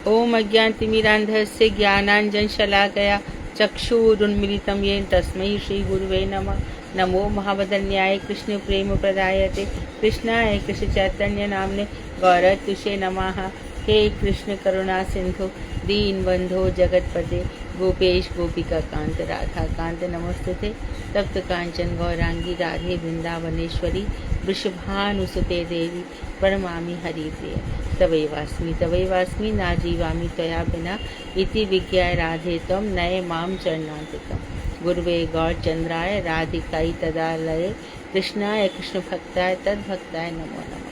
ओम अज्ञानतिमिरान्धस्य ज्ञानाञ्जनशलाकया चक्षुरुन्मीलितं येन तस्मै श्रीगुरुवे नमः। नमो महावदन्याय कृष्ण प्रेम प्रदायते कृष्णाय कृष्ण चैतन्य नामने गौरतुषे नमः। हे कृष्ण करुणा सिंधु दीनबंधो जगतपते गोपेश गोपिका कांत राधा कांत नमस्तुते। तप्त कांचन गौरांगी राधे वृंदावनेश्वरी वृषभानुसुते देवी प्रणमामि हरिप्रिय। तवैवास्मि ना जीवामि त्वया बिना इति विज्ञाय राधे त्वं नये मां चरणान्तिकम्। गुरुवे गौरचन्द्राय राधिकायै तदालये कृष्णाय कृष्णभक्ताय तद्भक्ताय नमो नमः।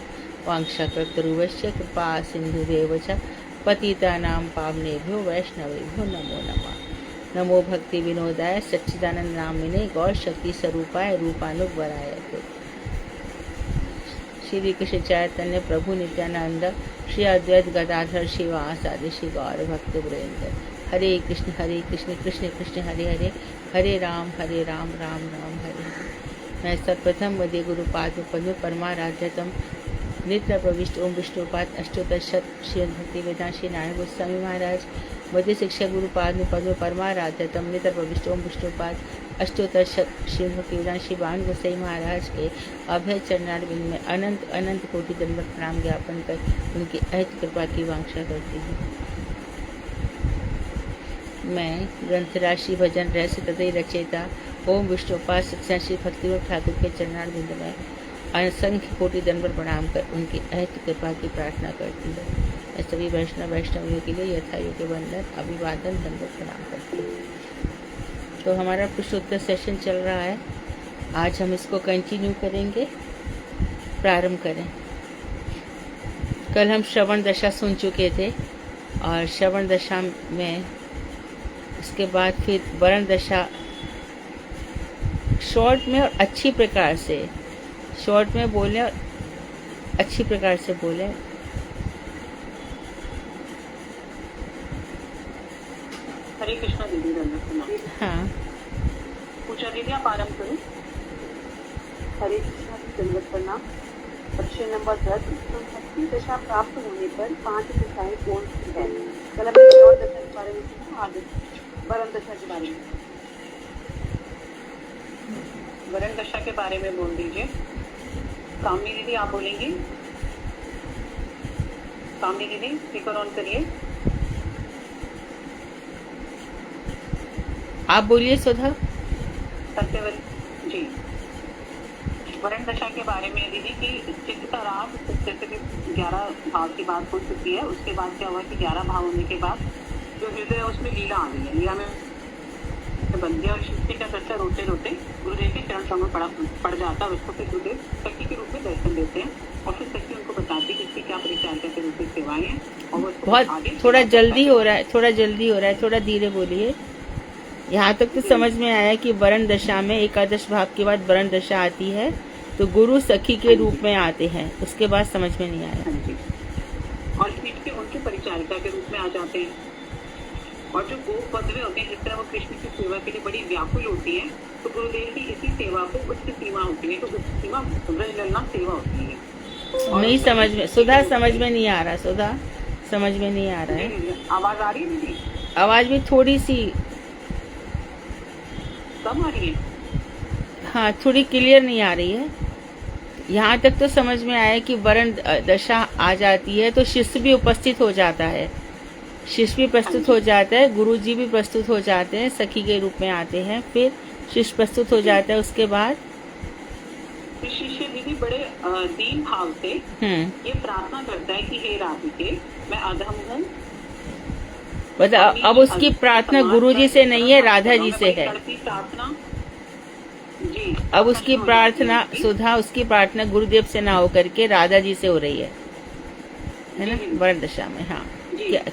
वाञ्छाकल्पतरुश्च कृपा सिन्धुभ्येव च पतितानां पावनेभ्यो वैष्णवेभ्यो नमो नमः। नमो भक्ति विनोदाय सच्चिदानंद नामिने गौर शक्ति स्वरूपाय रूपानुग्वराय ते। श्री कृष्ण चैतन्य प्रभु नित्यानंद श्री अद्वैत गदाधर शिवासादि श्री गौर भक्त वृंद। हरे कृष्ण कृष्ण कृष्ण हरे हरे, हरे राम राम राम हरे हरे। मैं सर्वप्रथम मध्य गुरुपाद पद्म परमाराध्यतम नित्य प्रविष्ट ओम विष्णुपाद अष्टोत्तर शत श्री भक्ति वेदांत श्री नारायण गोस्वामी महाराज मध्य शिक्षा गुरुपाद में पद्म परमाराध्यतम नित्य प्रविष्ट ओम विष्णुपाद अष्टोत्तर शत श्री भक्ति वेदांत श्री बाण गोसाई महाराज के अभय चरणारविंद में अनंत अनंत कोटि दंडवत प्रणाम ज्ञापन कर उनकी अहित कृपा की वांछा करती हूँ। मैं ग्रंथराज भजन रहस्य तथा रचयिता ओम विष्णुपाद सत्संग श्री भक्तिवत ठाकुर के चरणारविंद में असंख्य कोटि दंडवत प्रणाम कर उनकी अहित कृपा की प्रार्थना करती हूँ। मैं सभी वैष्णवियों के लिए यथा योग्य वंदन अभिवादन दंडवत प्रणाम करती हूँ। तो हमारा प्रश्नोत्तर सेशन चल रहा है, आज हम इसको कंटिन्यू करेंगे। प्रारंभ करें। कल हम श्रवण दशा सुन चुके थे और श्रवण दशा में उसके बाद फिर वरण दशा शॉर्ट में और अच्छी प्रकार से, शॉर्ट में बोलें और अच्छी प्रकार से बोलें। हरे कृष्णा दीदी दंडवत। हाँ पूजा दीदी आप आरम्भ करो। हरे कृष्णा दंडवत प्रणाम। प्रश्न नंबर 10, तो भक्ति दशा प्राप्त होने पर 5 दशाएं कौन सी है? कल हमने और दशा के बारे में सीखा, आगे वरण दशा के बारे में। वरण दशा के बारे में बोल दीजिए। कामनी दीदी आप बोलेंगी। कामनी दीदी स्पीकर ऑन करिए। आप बोलिए सुधा। सत्यवती जी, वरण दशा के बारे में दीदी की चित्त का राग, जैसे कि 11 भाव की बात हो चुकी है। उसके बाद क्या हुआ कि 11 भाव होने के बाद जो हृदय है उसमें लीला आ गई है, लीला में बन गया और शिष्य का चर्चा रोते रोते गुरुदेव के चरण में पड़ जाता है। उसको फिर गुरुदेव सखी के रूप में दर्शन देते हैं और फिर सखी उनको बताती है इसकी क्या परिचारिका के रूप में सेवाएं हैं। और वो बहुत थोड़ा जल्दी हो रहा है, थोड़ा धीरे बोलिए। यहाँ तक तो समझ में आया कि वरण दशा में एकादश भाव के बाद वरण दशा आती है तो गुरु सखी के रूप में आते हैं, उसके बाद समझ में नहीं आया। और फिर उनके परिचारिका के रूप में आ जाते हैं। और जो गोप बदले होते हैं, जिस तरह वो कृष्ण की सेवा के लिए बड़ी व्याकुल होती है, तो गुरुदेव की इसी सेवा को उच्च सीमा होती है, तो उच्च सीमा ब्रजलना सेवा होती है। नहीं समझ में, सुधा समझ में नहीं आ रहा, सुधा समझ में नहीं आ रहा है। आवाज आ रही है दीदी? आवाज भी थोड़ी सी कम आ रही है। हाँ, थोड़ी क्लियर नहीं आ रही है। यहाँ तक तो समझ में आया कि वरण दशा आ जाती है तो शिष्य भी उपस्थित हो जाता है, शिष्य भी प्रस्तुत हो जाता है, गुरुजी भी प्रस्तुत हो जाते हैं, सखी के रूप में आते हैं, फिर शिष्य प्रस्तुत हो जाता है। उसके बाद शिष्य दीदी बड़े दीन भाव से ये प्रार्थना करता है कि हे राधिके, मैं अधम हूँ। मतलब अब उसकी प्रार्थना गुरुजी से नहीं है, राधा जी से है। अब उसकी प्रार्थना सुधा, उसकी प्रार्थना गुरुदेव से ना होकर के राधा जी से हो रही है ना, वरण दशा में। हाँ,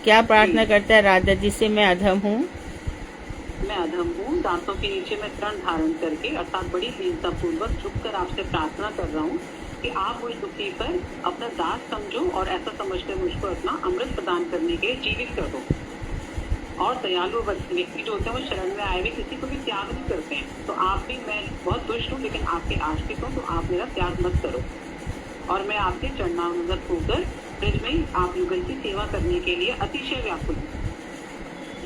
क्या प्रार्थना करता है राधा जी से? मैं अधम हूँ, मैं अधम हूँ, दांतों के नीचे मैं तृण धारण करके अर्थात बड़ी दीनता पूर्वक झुककर आपसे प्रार्थना कर रहा हूँ कि आप उस दुखी पर अपना दास समझो और ऐसा समझकर मुझको अपना अमृत प्रदान करने के लिए जीवित कर दो। और दयालु व्यक्ति जो होते हैं वो शरण में आए हुए किसी को भी त्याग नहीं करते हैं। तो आप भी, मैं बहुत दुष्ट हूँ लेकिन आपके आश्रित हूँ, तो आप मेरा त्याग मत करो और मैं आपके चरणानुगत होकर ब्रज में आप युगल की सेवा करने के लिए अतिशय व्याकुल है।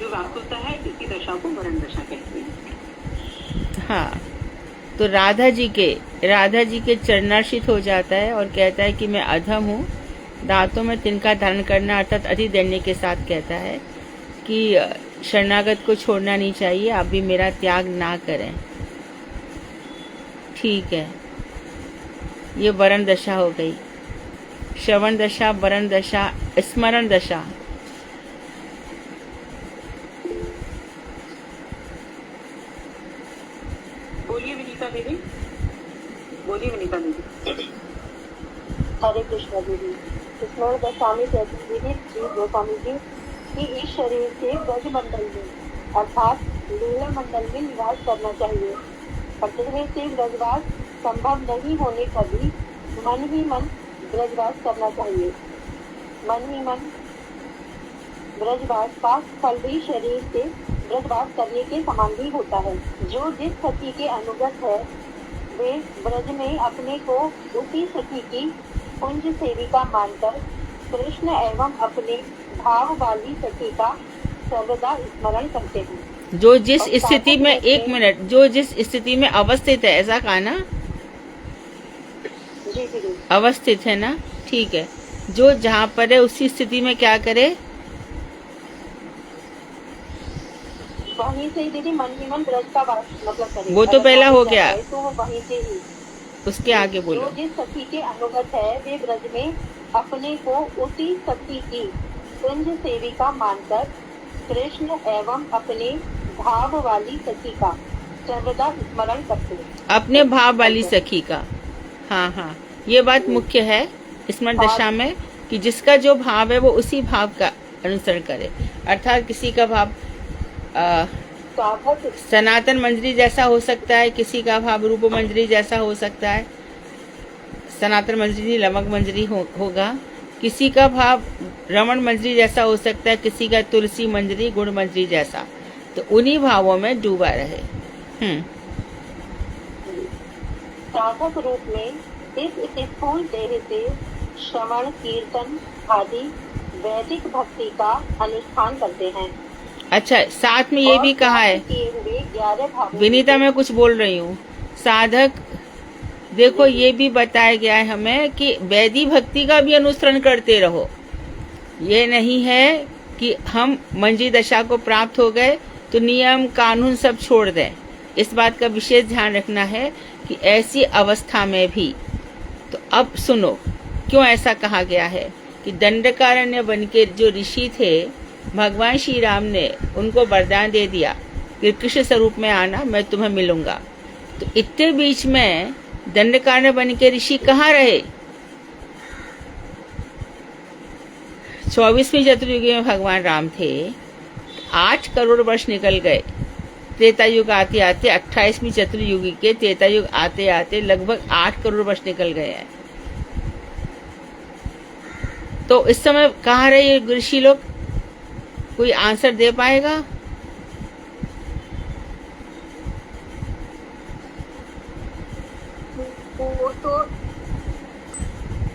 जो व्याकुलता है इसी दशा को वरण दशा कहते हैं। हाँ, तो राधा जी के चरणार्चित हो जाता है और कहता है कि मैं अधम हूँ, दांतों में तिनका धारण करना, अर्थात अति दैन्य के साथ कहता है कि शरणागत को छोड़ना नहीं चाहिए, आप भी मेरा त्याग ना करें। ठीक है, ये वरण दशा हो गई। श्रवण दशा, वरण दशा, स्मरण दशा। बोलिए विनीता दीदी, बोलिए विनीता दीदी। हरे कृष्ण दीदी। स्मरण दशा में कहती दीदी श्री गोस्वामी जी कि इस शरीर से ब्रज मंडल में अर्थात लीला मंडल में निवास करना चाहिए। पटने से ब्रजवास संभव नहीं होने पर भी मन ही मन ब्रजवास करना चाहिए। मन ही मन ब्रजवास का फल भी शरीर से ब्रजवास करने के समान भी होता है। जो जिस सखी के अनुगत है वे ब्रज में अपने को उसी सखी की कुंज सेविका मानकर कृष्ण एवं अपने भाव वाली सखी का सर्वदा स्मरण करते हैं। जो जिस स्थिति में, एक मिनट, जो जिस स्थिति में अवस्थित है, ऐसा कहा ना? जी दीदी। अवस्थित है ना, ठीक है। जो जहाँ पर है उसी स्थिति में क्या करे? वहीं से दीदी मन ही मन ब्रज का मतलब करे। वो तो पहला हो गया, तो वो वहीं से ही। उसके आगे बोलो। जो जिस सखी के अनुगत है वे ब्रज में अपने को उसी सखी की कुंज सेविका मानकर कृष्ण एवं अपने भाव वाली सखी का सर्वदा स्मरण करते हैं। अपने भाव वाली सखी का, हाँ हाँ, ये बात मुख्य है स्मरण दशा में कि जिसका जो भाव है वो उसी भाव का अनुसरण करे। अर्थात किसी का भाव सनातन मंजरी जैसा हो सकता है, किसी का भाव रूप मंजरी जैसा हो सकता है, सनातन मंजरी लमक मंजरी होगा, किसी का भाव रमण मंजरी जैसा हो सकता है, किसी का तुलसी मंजरी गुण मंजरी जैसा। तो उन्हीं भावों में डूबा रहे। साधक रूप में इस स्थूल देह से श्रवण कीर्तन आदि वैदिक भक्ति का अनुष्ठान करते हैं। अच्छा, साथ में ये भी कहा है विनीता, मैं कुछ बोल रही हूँ, साधक देखो ये भी बताया गया है हमें कि वैदिक भक्ति का भी अनुसरण करते रहो। ये नहीं है कि हम मंजी दशा को प्राप्त हो गए तो नियम कानून सब छोड़ दें। इस बात का विशेष ध्यान रखना है कि ऐसी अवस्था में भी। तो अब सुनो क्यों ऐसा कहा गया है कि दंडकारण्य बन के जो ऋषि थे, भगवान श्री राम ने उनको वरदान दे दिया कि कृष्ण स्वरूप में आना, मैं तुम्हें मिलूंगा। तो इतने बीच में दंडकारण्य बन के ऋषि कहाँ रहे? 24वीं चतुर्युगी में भगवान राम थे, 8 करोड़ वर्ष निकल गए। त्रेता युग आते आते 28वीं चतुर्युगी के त्रेता युग आते आते लगभग 8 करोड़ वर्ष निकल गए हैं। तो इस समय कहाँ रहे ये ऋषि लोग? कोई आंसर दे पाएगा? वो तो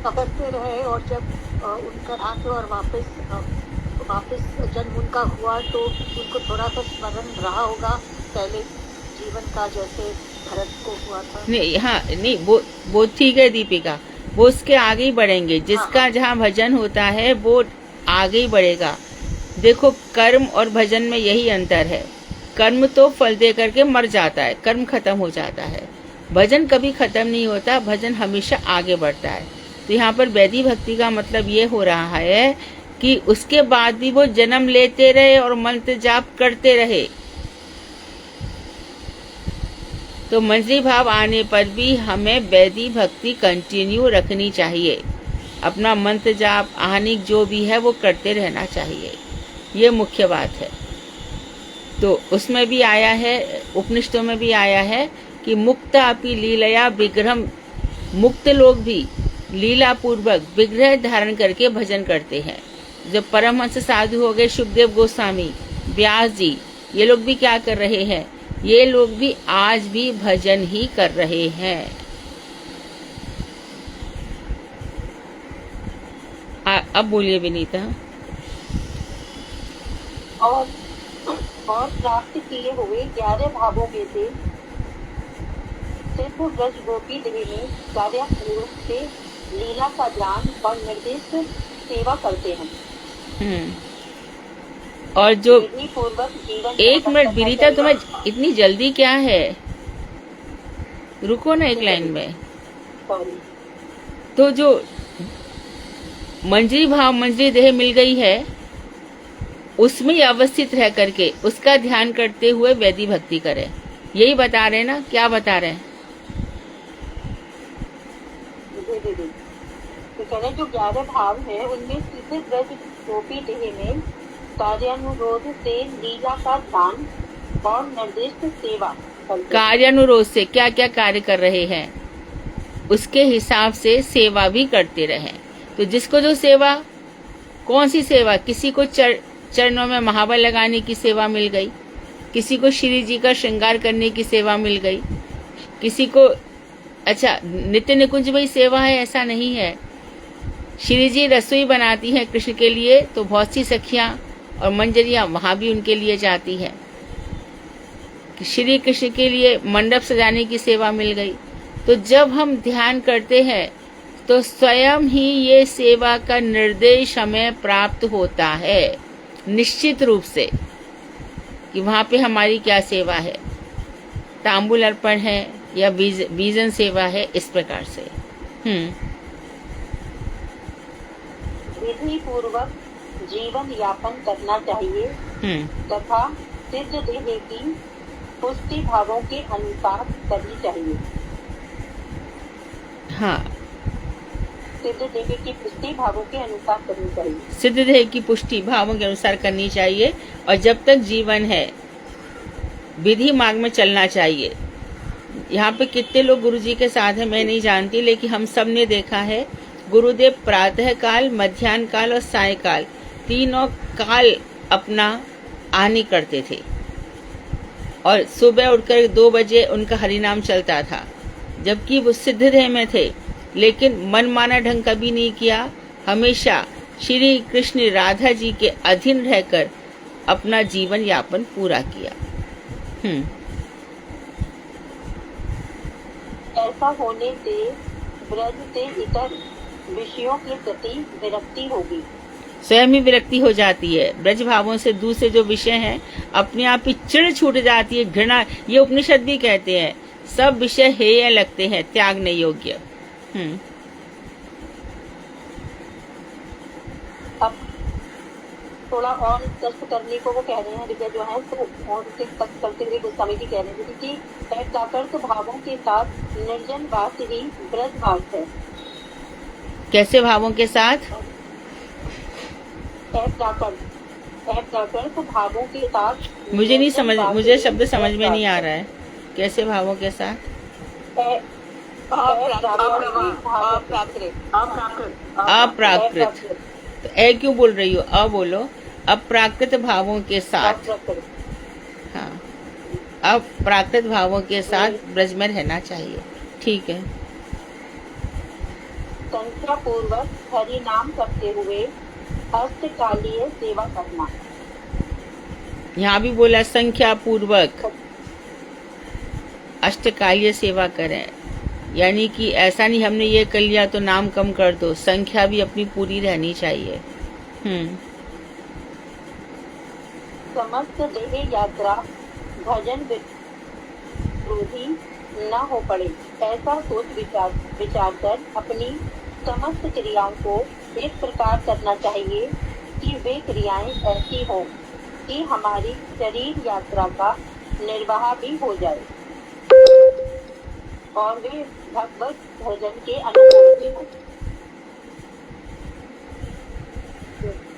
तपस्या रहे और जब उनका रात और वापस जन्म उनका हुआ तो उनको थोड़ा सा स्मरण रहा होगा पहले जीवन का, जैसे भरत को हुआ था। नहीं, हाँ नहीं, वो ठीक है दीपिका, वो उसके आगे ही बढ़ेंगे। जिसका जहाँ भजन होता है वो आगे ही बढ़ेगा। देखो कर्म और भजन में यही अंतर है। कर्म तो फल दे करके मर जाता है, कर्म खत्म हो जाता है। भजन कभी खत्म नहीं होता, भजन हमेशा आगे बढ़ता है। तो यहाँ पर वैदिक भक्ति का मतलब ये हो रहा है कि उसके बाद भी वो जन्म लेते रहे और मंत्र जाप करते रहे। तो मंजरी भाव आने पर भी हमें वैदिक भक्ति कंटिन्यू रखनी चाहिए। अपना मंत्र जाप आहनिक जो भी है वो करते रहना चाहिए, ये मुख्य बात है। तो उसमें भी आया है, उपनिषदों में भी आया है कि मुक्त अपि लीलया विग्रहम, मुक्त लोग भी लीला पूर्वक विग्रह धारण करके भजन करते हैं। जब परमहंस साधु हो गए सुखदेव गोस्वामी, व्यास जी, ये लोग भी क्या कर रहे हैं? ये लोग भी आज भी भजन ही कर रहे हैं। अब बोलिए विनीता। और प्राप्त किए हुए 11 भावों में से सिर्फ ब्रज गोपी देवी में कार्यापूर्वक से लीला का ज्ञान और निर्दिष्ट सेवा करते हैं। और जो विधि पूर्वक जीवन एक मिनट विनीता, तुम्हें इतनी जल्दी क्या है? रुको ना एक लाइन में। सॉरी, तो जो मंजरी भाव मंजरी देह मिल गई है, उसमें ही अवस्थित रह करके उसका ध्यान करते हुए वैदिक भक्ति करें, यही बता रहे ना? क्या बता रहे हैं? तो कह रहे जो 11 भाव है उनमें सीधे ब्रज गोपी देह में कार्यानुरोध से लीला का ध्यान और निर्दिष्ट सेवा करते हैं। कार्यानुरोध से क्या क्या कार्य कर रहे हैं उसके हिसाब से सेवा भी करते रहे। तो जिसको जो सेवा, कौन सी सेवा? किसी को चरणों में महावर लगाने की सेवा मिल गई, किसी को श्री जी का श्रृंगार करने की सेवा मिल गई, किसी को अच्छा नित्य निकुंज वही सेवा है ऐसा नहीं है। श्री जी रसोई बनाती हैं कृष्ण के लिए, तो बहुत सी सखियां और मंजरियां वहां भी उनके लिए जाती है। श्री कृष्ण के लिए मंडप सजाने की सेवा मिल गई। तो जब हम ध्यान करते हैं तो स्वयं ही ये सेवा का निर्देश हमें प्राप्त होता है निश्चित रूप से, कि वहां पे हमारी क्या सेवा है, तांबूल अर्पण है या बीजन सेवा है, इस प्रकार से। विधि पूर्वक जीवन यापन करना चाहिए तथा सिद्ध देह की पुष्टि भावों के अनुसार करनी चाहिए। हाँ, सिद्ध देह की पुष्टि भावों के अनुसार करनी चाहिए। सिद्ध देह की पुष्टि भावों के अनुसार करनी चाहिए। और जब तक जीवन है विधि मार्ग में चलना चाहिए। यहाँ पे कितने लोग गुरुजी के साथ हैं मैं नहीं जानती, लेकिन हम सब ने देखा है गुरुदेव प्रातः काल, मध्याह्न काल और सायकाल तीनों काल अपना आनी करते थे। और सुबह उठकर 2 बजे उनका हरिनाम चलता था, जबकि वो सिद्ध देह में थे, लेकिन मनमाना ढंग कभी नहीं किया। हमेशा श्री कृष्ण राधा जी के अधीन रहकर अपना जीवन यापन पूरा किया। ऐसा होने से ब्रज से इतर विषयों के प्रति विरक्ति होगी। स्वयं ही विरक्ति हो जाती है। ब्रज भावों से दूसरे जो विषय हैं अपने आप ही चिड़ छूट जाती है, घृणा। ये उपनिषद भी कहते हैं सब विषय हेय लगते हैं, त्यागने योग्य। अब थोड़ा और स्पष्ट करने को वो कह रहे हैं जो है, तो और उसे स्पष्ट करते हुए गोस्वामी जी कह रहे हैं कि प्राकृत भावों के साथ निर्जन वास ही ब्रज भाव है। कैसे भावों के साथ? प्राकृत भावों के साथ मुझे नहीं समझ, मुझे शब्द समझ में नहीं आ रहा है। कैसे भावों के साथ? अप्राकृत। तो ए क्यों बोल रही हो? अ बोलो। अप्राकृत भावों के साथ। हाँ, अप्राकृत भावों के साथ ब्रज में रहना चाहिए। ठीक है। संख्या पूर्वक हरि नाम करते हुए अष्टकालीय सेवा करना। यहाँ भी बोला संख्या पूर्वक अष्टकालीय सेवा करें, यानी कि ऐसा नहीं हमने ये कर लिया तो नाम कम कर दो, संख्या भी अपनी पूरी रहनी चाहिए। समस्त देह यात्रा भजन विरोधी न हो पड़े, ऐसा सोच विचार कर अपनी समस्त क्रियाओं को इस प्रकार करना चाहिए कि वे क्रियाएं ऐसी हों कि हमारी शरीर यात्रा का निर्वाह भी हो जाए और वे भगवत भजन के अनुकूल भी हों।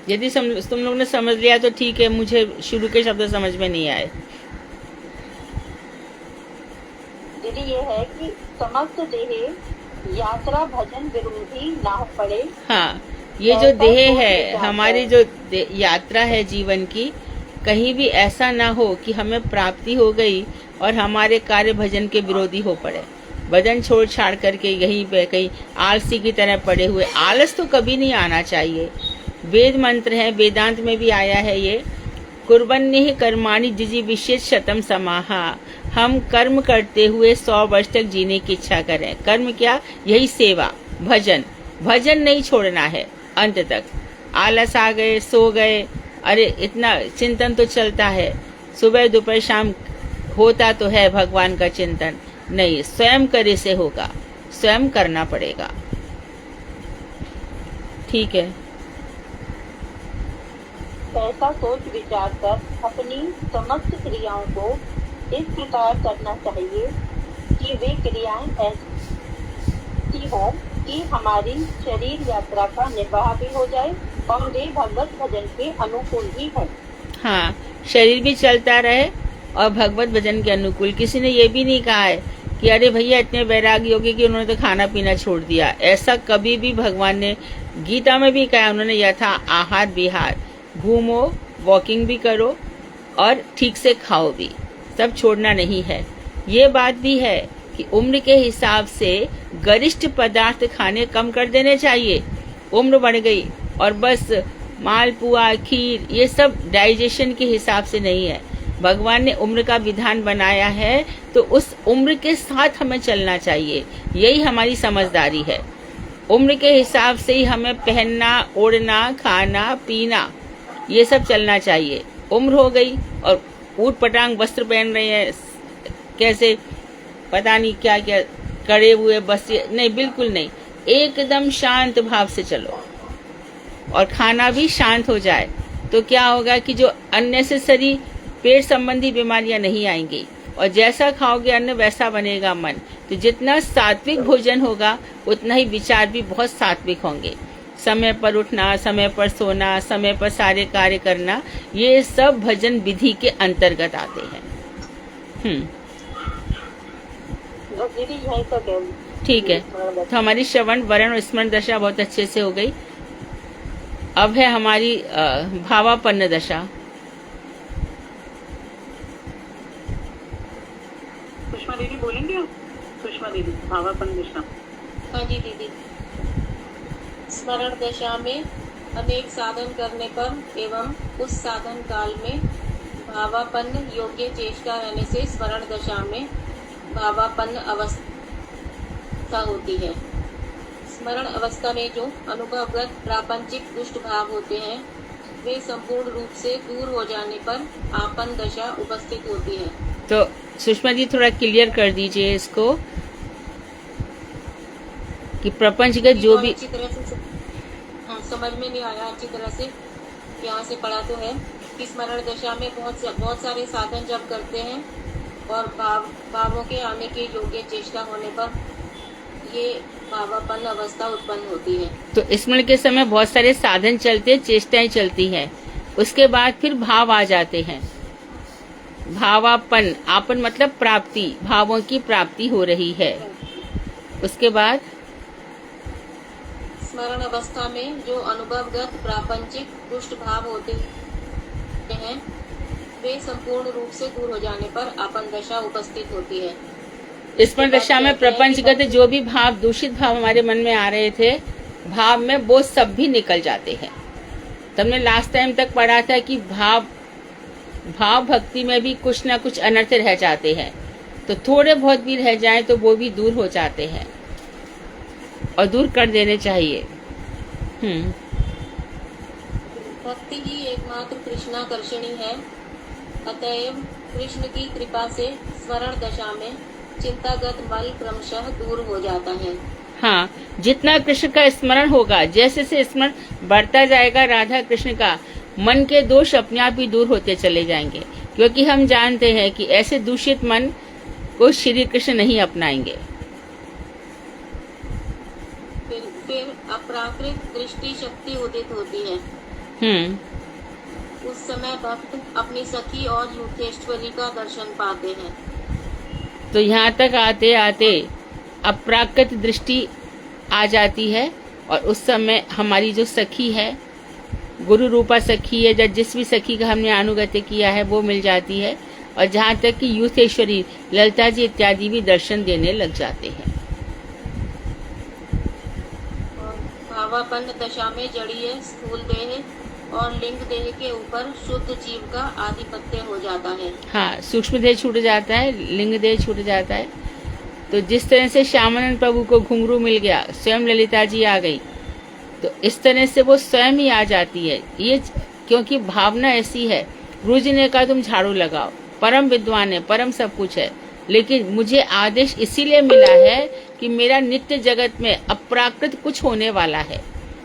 यदि तुम लोग ने समझ लिया तो ठीक है, मुझे शुरू के शब्द समझ में नहीं आए। दीदी ये है कि समस्त देह यात्रा भजन विरोधी ना हो पड़े। हाँ, ये जो देह है, हमारी जो यात्रा है जीवन की, कहीं भी ऐसा ना हो कि हमें प्राप्ति हो गई और हमारे कार्य भजन के विरोधी हो पड़े। भजन छोड़ छाड़ करके यहीं पे कहीं आलसी की तरह पड़े हुए, आलस तो कभी नहीं आना चाहिए। वेद मंत्र है, वेदांत में भी आया है ये। कुर्वन्निः कर्माणि जिजीविषेत् शतम् समाहा। हम कर्म करते हुए 100 वर्ष तक जीने की इच्छा करें। कर्म क्या? यही सेवा, भजन। भजन नहीं छोड़ना है अंत तक। आलस आ गए, सो गए, अरे इतना चिंतन तो चलता है, सुबह दोपहर शाम होता तो है भगवान का चिंतन, नहीं, स्वयं करे से होगा, स्वयं करना पड़ेगा। ठीक है। ऐसा सोच विचार कर अपनी समस्त क्रियाओं को इस प्रकार करना चाहिए कि वे क्रियाएं ऐसी हों कि हमारी शरीर यात्रा का निर्वाह भी हो जाए और वे भगवत भजन के अनुकूल ही हों। हाँ, शरीर भी चलता रहे और भगवत भजन के अनुकूल। किसी ने ये भी नहीं कहा है कि अरे भैया इतने वैरागी हो गए कि उन्होंने तो खाना पीना छोड़ दिया। ऐसा कभी भी भगवान ने गीता में भी कहा, उन्होंने यथा आहार विहार, घूमो, वॉकिंग भी करो और ठीक से खाओ भी, सब छोड़ना नहीं है। ये बात भी है कि उम्र के हिसाब से गरिष्ठ पदार्थ खाने कम कर देने चाहिए। उम्र बढ़ गई और बस मालपुआ, खीर, ये सब डाइजेशन के हिसाब से नहीं है। भगवान ने उम्र का विधान बनाया है तो उस उम्र के साथ हमें चलना चाहिए, यही हमारी समझदारी है। उम्र के हिसाब से ही हमें पहनना, ओढ़ना, खाना, पीना, ये सब चलना चाहिए। उम्र हो गई और ऊट पटांग वस्त्र पहन रहे हैं, कैसे पता नहीं क्या क्या करे हुए, बस ये नहीं, बिल्कुल नहीं। एकदम शांत भाव से चलो और खाना भी शांत हो जाए तो क्या होगा कि जो अननेसेसरी पेट संबंधी बीमारियां नहीं आएंगी और जैसा खाओगे अन्न वैसा बनेगा मन। तो जितना सात्विक भोजन होगा उतना ही विचार भी बहुत सात्विक होंगे। समय पर उठना, समय पर सोना, समय पर सारे कार्य करना, ये सब भजन विधि के अंतर्गत आते हैं। ठीक है, तो हमारी श्रवण, वरण और स्मरण दशा बहुत अच्छे से हो गई। अब है हमारी भावापन्न दशा। सुषमा दीदी बोलेंगे आप? सुषमा दीदी, भावापन्न दशा। हाँ जी दीदी। स्मरण दशा में अनेक साधन करने पर एवं उस साधन काल में भावापन्न योग्य चेष्टा रहने से स्मरण दशा में भावापन्न अवस्था होती है। स्मरण अवस्था में जो अनुभवगत प्रापंचिक दुष्ट भाव होते हैं वे संपूर्ण रूप से दूर हो जाने पर आपन दशा उपस्थित होती है। तो सुषमा जी थोड़ा क्लियर कर दीजिए इसको कि प्रपंचगत जो भी अच्छी तरह से समझ में नहीं आया अच्छी तरह से। यहाँ से पढ़ा तो है कि स्मरण दशा में बहुत सारे साधन जब करते हैं और भावों के आने की योग्य चेष्टा होने पर ये भावापन्न अवस्था उत्पन्न होती है। तो स्मरण के समय बहुत सारे साधन चलते, चेष्टाएं चलती हैं, उसके बाद फिर भाव आ जाते हैं। भावापन्न, आपन मतलब प्राप्ति, भावों की प्राप्ति हो रही है। उसके बाद स्मरण अवस्था में जो अनुभवगत प्रापंचिक दुष्ट भाव होते हैं वे संपूर्ण रूप से दूर हो जाने पर आपन दशा उपस्थित होती है। स्मरण दशा में प्रपंचगत जो भी भाव, दूषित भाव हमारे मन में आ रहे थे, भाव में वो सब भी निकल जाते हैं। तो हमने लास्ट टाइम तक पढ़ा था कि भाव भक्ति में भी कुछ ना कुछ अनर्थ रह जाते हैं, तो थोड़े बहुत भी रह जाएं तो वो भी दूर हो जाते हैं और दूर कर देने चाहिए। भक्ति ही एकमात्र कृष्णाकर्षणी है, अतएव कृष्ण की कृपा से स्मरण दशा में चिंतागत मल क्रमशः दूर हो जाता है। हाँ, जितना कृष्ण का स्मरण होगा, जैसे से स्मरण बढ़ता जाएगा राधा कृष्ण का, मन के दोष अपने आप ही दूर होते चले जाएंगे, क्योंकि हम जानते हैं कि ऐसे दूषित मन को श्री कृष्ण नहीं अपनाएंगे। फिर अप्राकृत दृष्टि शक्ति उदित होती है। उस समय भक्त अपनी सखी और युद्धेश्वरी का दर्शन पाते हैं। तो यहाँ तक आते आते अप्राकृत दृष्टि आ जाती है और उस समय हमारी जो सखी है, गुरु रूपा सखी है, या जिस भी सखी का हमने अनुगत्य किया है वो मिल जाती है। और जहाँ तक कि युद्धेश्वरी, ललिता जी इत्यादि भी दर्शन देने लग जाते हैं। भावापन्न दशा में जड़ीय स्थूल देह और लिंग देह के ऊपर शुद्ध जीव का आधिपत्य हो जाता है। हाँ, सूक्ष्म देह छूट जाता है, लिंग देह छूट जाता है। तो जिस तरह से श्यामानंद प्रभु को घुंघरू मिल गया, स्वयं ललिता जी आ गई, तो इस तरह से वो स्वयं ही आ जाती है। ये क्योंकि भावना ऐसी है। गुरु जी ने कहा तुम झाड़ू लगाओ, परम विद्वान है, परम सब कुछ है, लेकिन मुझे आदेश इसीलिए मिला है कि मेरा नित्य जगत में अपराकृत कुछ होने वाला है।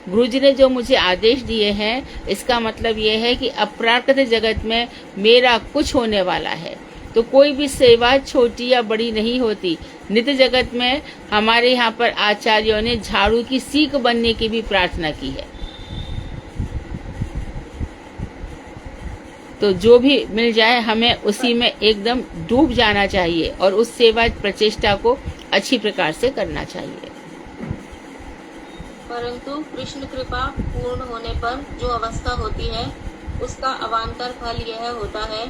गुरु जी ने जो मुझे आदेश दिए हैं, इसका मतलब ये है कि अपराकृत जगत में मेरा कुछ होने वाला है। तो कोई भी सेवा छोटी या बड़ी नहीं होती। नित्य जगत में हमारे यहाँ पर आचार्यों ने झाड़ू की सीख बनने की भी प्रार्थना की है। तो जो भी मिल जाए हमें उसी में एकदम डूब जाना चाहिए और उस सेवा प्रचेष्टा को अच्छी प्रकार से करना चाहिए। परंतु कृष्ण कृपा पूर्ण होने पर जो अवस्था होती है, उसका अवान्तर फल यह होता है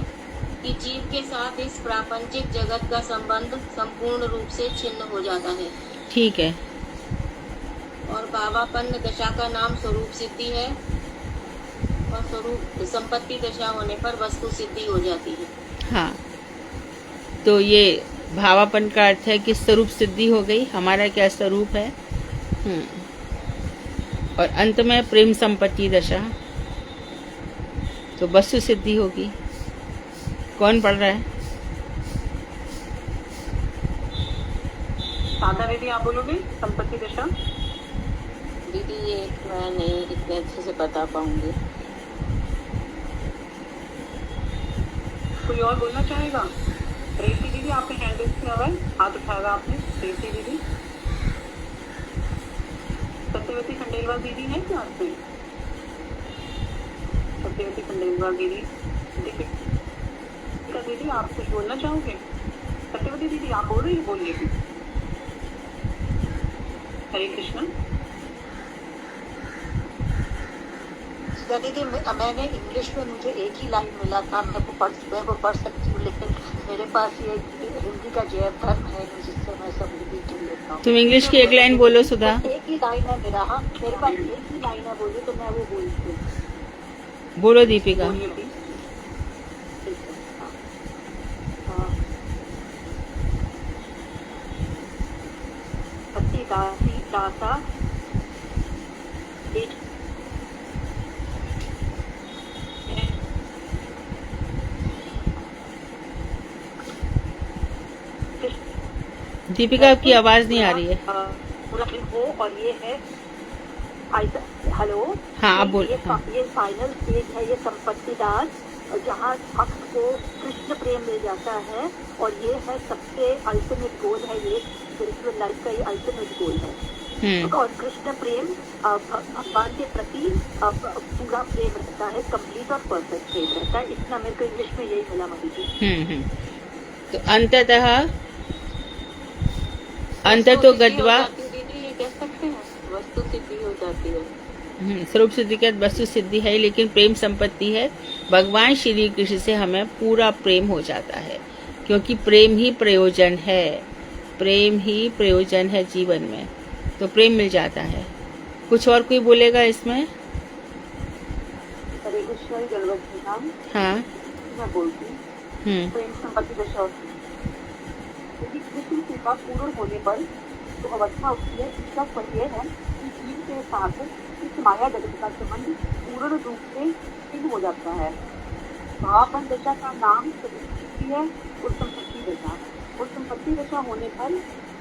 कि जीव के साथ इस प्रापंचिक जगत का संबंध संपूर्ण रूप से छिन्न हो जाता है। ठीक है। और भावापन्न दशा का नाम स्वरूप सिद्धि है और स्वरूप संपत्ति दशा होने पर वस्तु सिद्धि हो जाती है। हाँ, तो ये भावापन का अर्थ है कि स्वरूप सिद्धि हो गई, हमारा क्या स्वरूप है। और अंत में प्रेम संपत्ति दशा, तो वस्तु सिद्धि होगी। कौन पढ़ रहा है? साधा दीदी आप बोलोगे संपत्ति दशा? दीदी ये मैं नहीं इतने अच्छे से बता पाऊंगी। कोई और बोलना चाहेगा? रेती दीदी आपने हैंड रेस किया हुआ है, हाथ उठाया आपने। रेती दीदी, सत्यवती खंडेलवाल दीदी है क्या आपसे? सत्यवती खंडेलवाल दीदी, दीपिका दीदी आप कुछ बोलना चाहोगे? सत्यवती दीदी आप बोल रही है, बोलिए। हरे कृष्ण। दीदी मैंने इंग्लिश में मुझे एक ही लाइन मिला था, मैं वो पढ़ सकती हूँ, लेकिन मेरे पास ये हिंदी का जय धर्म है जिससे मैं सब रिपीट कर लेता हूँ। तुम इंग्लिश की एक लाइन बोलो सुधा। एक ही लाइन है मेरा। हाँ, मेरे पास एक ही लाइन है, बोलिए तो मैं वो बोलती हूँ। बोलो दीपिका। बोलिए प्लीज। दासी दासा दीपिका आपकी आवाज नहीं आ रही है। पूरा हो। और ये है हेलो। हाँ, आप बोल। ये फाइनल स्टेज है, ये संपत्ति दास, जहाँ भक्त को कृष्ण प्रेम मिल जाता है। और ये है सबसे अल्टीमेट गोल है, ये स्पिरिचुअल लाइफ का ये अल्टीमेट गोल है। और कृष्ण प्रेम भगवान के प्रति पूरा प्रेम रहता है, कंप्लीट और परफेक्ट प्रेम रहता है। इतना मेरे को इंग्लिश में यही मिला मम्मी जी। तो अंत तो गद्वा दीदी ये कह सकते हैं वस्तु सिद्धि हो जाती है। स्वरूप सिद्धि के वस्तु सिद्धि है, लेकिन प्रेम संपत्ति है। भगवान श्री कृष्ण से हमें पूरा प्रेम हो जाता है, क्योंकि प्रेम ही प्रयोजन है। प्रेम ही प्रयोजन है जीवन में, तो प्रेम मिल जाता है। कुछ और कोई बोलेगा इसमें? हरे कृष्ण जलवंत नाम। हाँ, मैं बोलती हूँ। प्रेम संपत्ति दशा होती है। यदि कृष्ण कृपा पूर्ण होने पर जो अवस्था होती है, इसका फल यह है कि जीव के साथ इस माया जगत का संबंध पूर्ण रूप से सिद्ध हो जाता है। भावापन दशा का नाम सिद्धि है और संपत्ति दशा। और संपत्ति दशा होने पर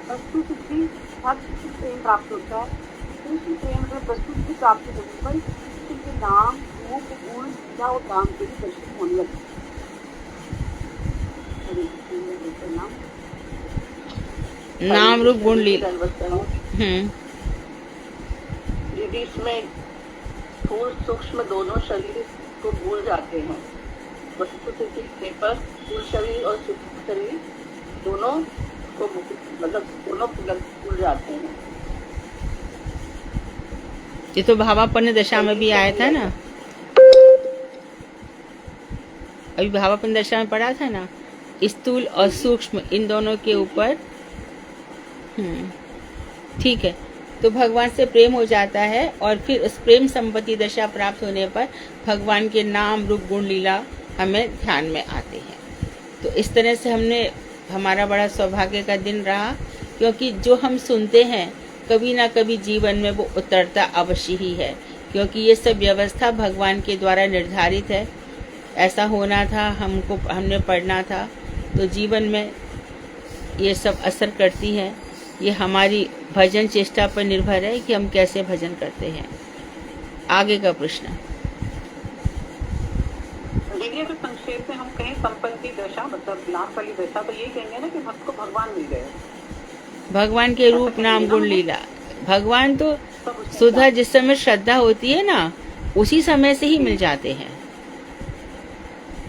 वस्तु सिद्धि भक्त प्रेम प्राप्त होता है। कृष्ण प्रेम में वस्तु सिद्धि प्राप्त होने पर कृष्ण के नाम, रूप, गुण, लीला और दाम के भी दर्शन होने लगते हैं। नाम रूप गुण लीला। यदि इसमें स्थूल सूक्ष्म दोनों शरीर को भूल जाते हैं, वस्तु सिद्धि पर स्थूल शरीर और सूक्ष्म शरीर दोनों को मतलब दोनों भूल जाते हैं। ये तो भावापन्न दशा में भी आया था ना, अभी भावापन्न दशा में पढ़ा था ना, स्थूल और सूक्ष्म इन दोनों के ऊपर। ठीक है। तो भगवान से प्रेम हो जाता है और फिर उस प्रेम संपत्ति दशा प्राप्त होने पर भगवान के नाम रूप गुण लीला हमें ध्यान में आते हैं। तो इस तरह से हमारा बड़ा सौभाग्य का दिन रहा, क्योंकि जो हम सुनते हैं कभी ना कभी जीवन में वो उतरता अवश्य ही है, क्योंकि ये सब व्यवस्था भगवान के द्वारा निर्धारित है। ऐसा होना था, हमने पढ़ना था, तो जीवन में ये सब असर करती है। ये हमारी भजन चेष्टा पर निर्भर है कि हम कैसे भजन करते हैं। आगे का प्रश्न। दीदी अगर संक्षेप में हम कहें संपत्ति दशा मतलब लाभ वाली दशा, तो ये कहेंगे ना कि भक्त को भगवान मिल गए, भगवान के रूप नाम गुण लीला। भगवान तो सुधा जिस समय श्रद्धा होती है ना, उसी समय से ही मिल जाते हैं।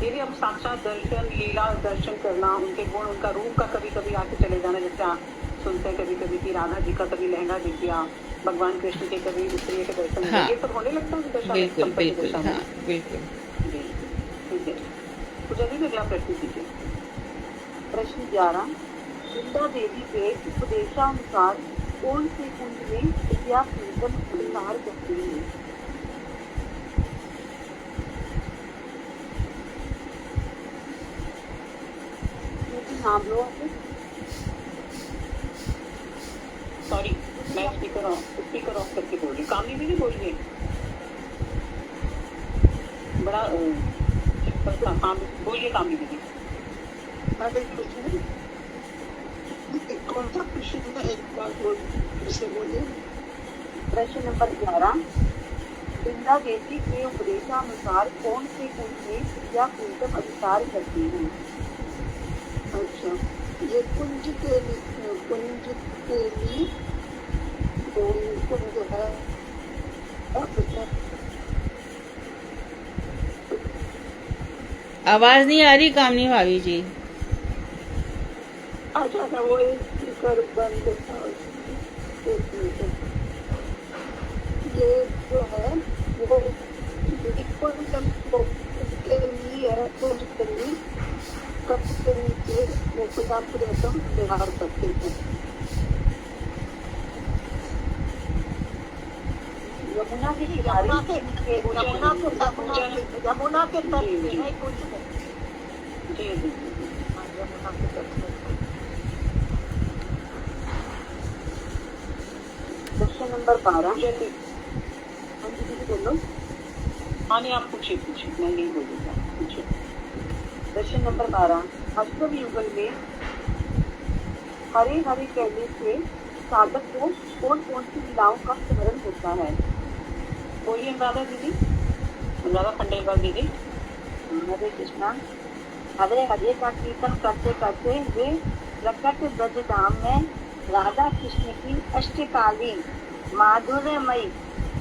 दीदी अब साक्षात दर्शन लीला दर्शन करना, उनके गुण उनका रूप का कभी कभी आके चले जाना, जैसे आप सुनते हैं कभी कभी कि राधा जी का कभी लहंगा दिख गया, भगवान कृष्ण के कभी स्त्री के दर्शन, हाँ, ये सब होने लगता है दशा। बिल्कुल बिल्कुल, हाँ बिल्कुल। ठीक है, तो जल्दी अगला प्रश्न कीजिए। प्रश्न 11, वृंदा देवी के उपदेशानुसार कौन से कुंज में विद्या कीर्तन प्रसार करती है? नाम लो। सॉरी, मैं स्पीकर ऑफ करके बोल रही हूँ। कामनी दीदी बोलिए, बड़ा हाँ बोलिए कामनी दीदी। कौन सा प्रश्न है, एक बार बोलिए। प्रश्न नंबर 11, वृंदा देवी के उपदेशानुसार कौन से कुंज में विद्या कीर्तन अधिकार करती है? अच्छा, ये कुंज के लिए कुंज है। आवाज नहीं आ रही कामनी भाभी जी। अच्छा, वो स्पीकर बंद था। ये जो है वो के लिए है, कुंज के लिए कप के नीचे वो रसम व्यवहार करते हैं। यमुना के तट पे है कुंज में। जी यमुना के तट पे। प्रश्न नंबर 12, बोलो। हाँ नहीं, आप पूछिए, मैं नहीं बोलूँगा, पूछिए। प्रश्न नंबर 12, अष्टम युगल में हरे हरे कहने से साधक को कौन कौन सी लीलाओं का स्मरण होता है? बोलिए अनुराधा दीदी, अनुराधा खंडेलवाल दीदी। हरे कृष्णा। हरे हरे का कीर्तन करते करते वे प्रकट ब्रज धाम में राधा कृष्ण की अष्टकालीन माधुर्यमयी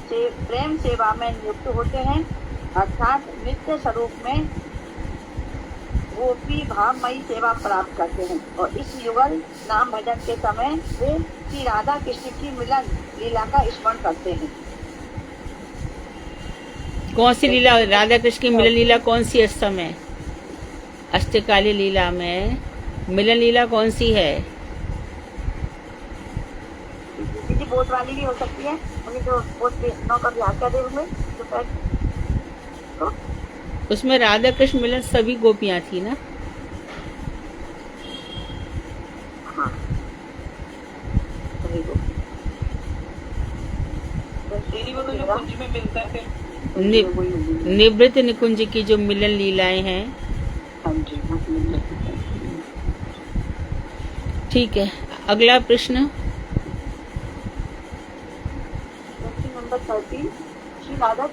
से प्रेम सेवा में नियुक्त होते हैं, अर्थात नित्य स्वरूप में गोपी भावमयी सेवा प्राप्त करते हैं। और इस युगल नाम भजन के समय वे श्री राधा कृष्ण की मिलन लीला का स्मरण करते हैं। कौन सी लीला? राधा कृष्ण की मिलन लीला कौन सी? इस समय अष्टकाली लीला में मिलन लीला कौन सी है? किसी बोट वाली भी हो सकती है, उन्हें जो बोट नौ का ब्याह कर दे उनमें तो उसमें राधा कृष्ण मिलन सभी गोपियां थी ना? हाँ, सभी गोपी। दीदी वो तो जो कुंज में मिलता है निवृत्त निकुंज की जो मिलन लीलाएं हैं। हाँ जी, ठीक है, अगला प्रश्न। प्रश्न नंबर 13, श्री राधा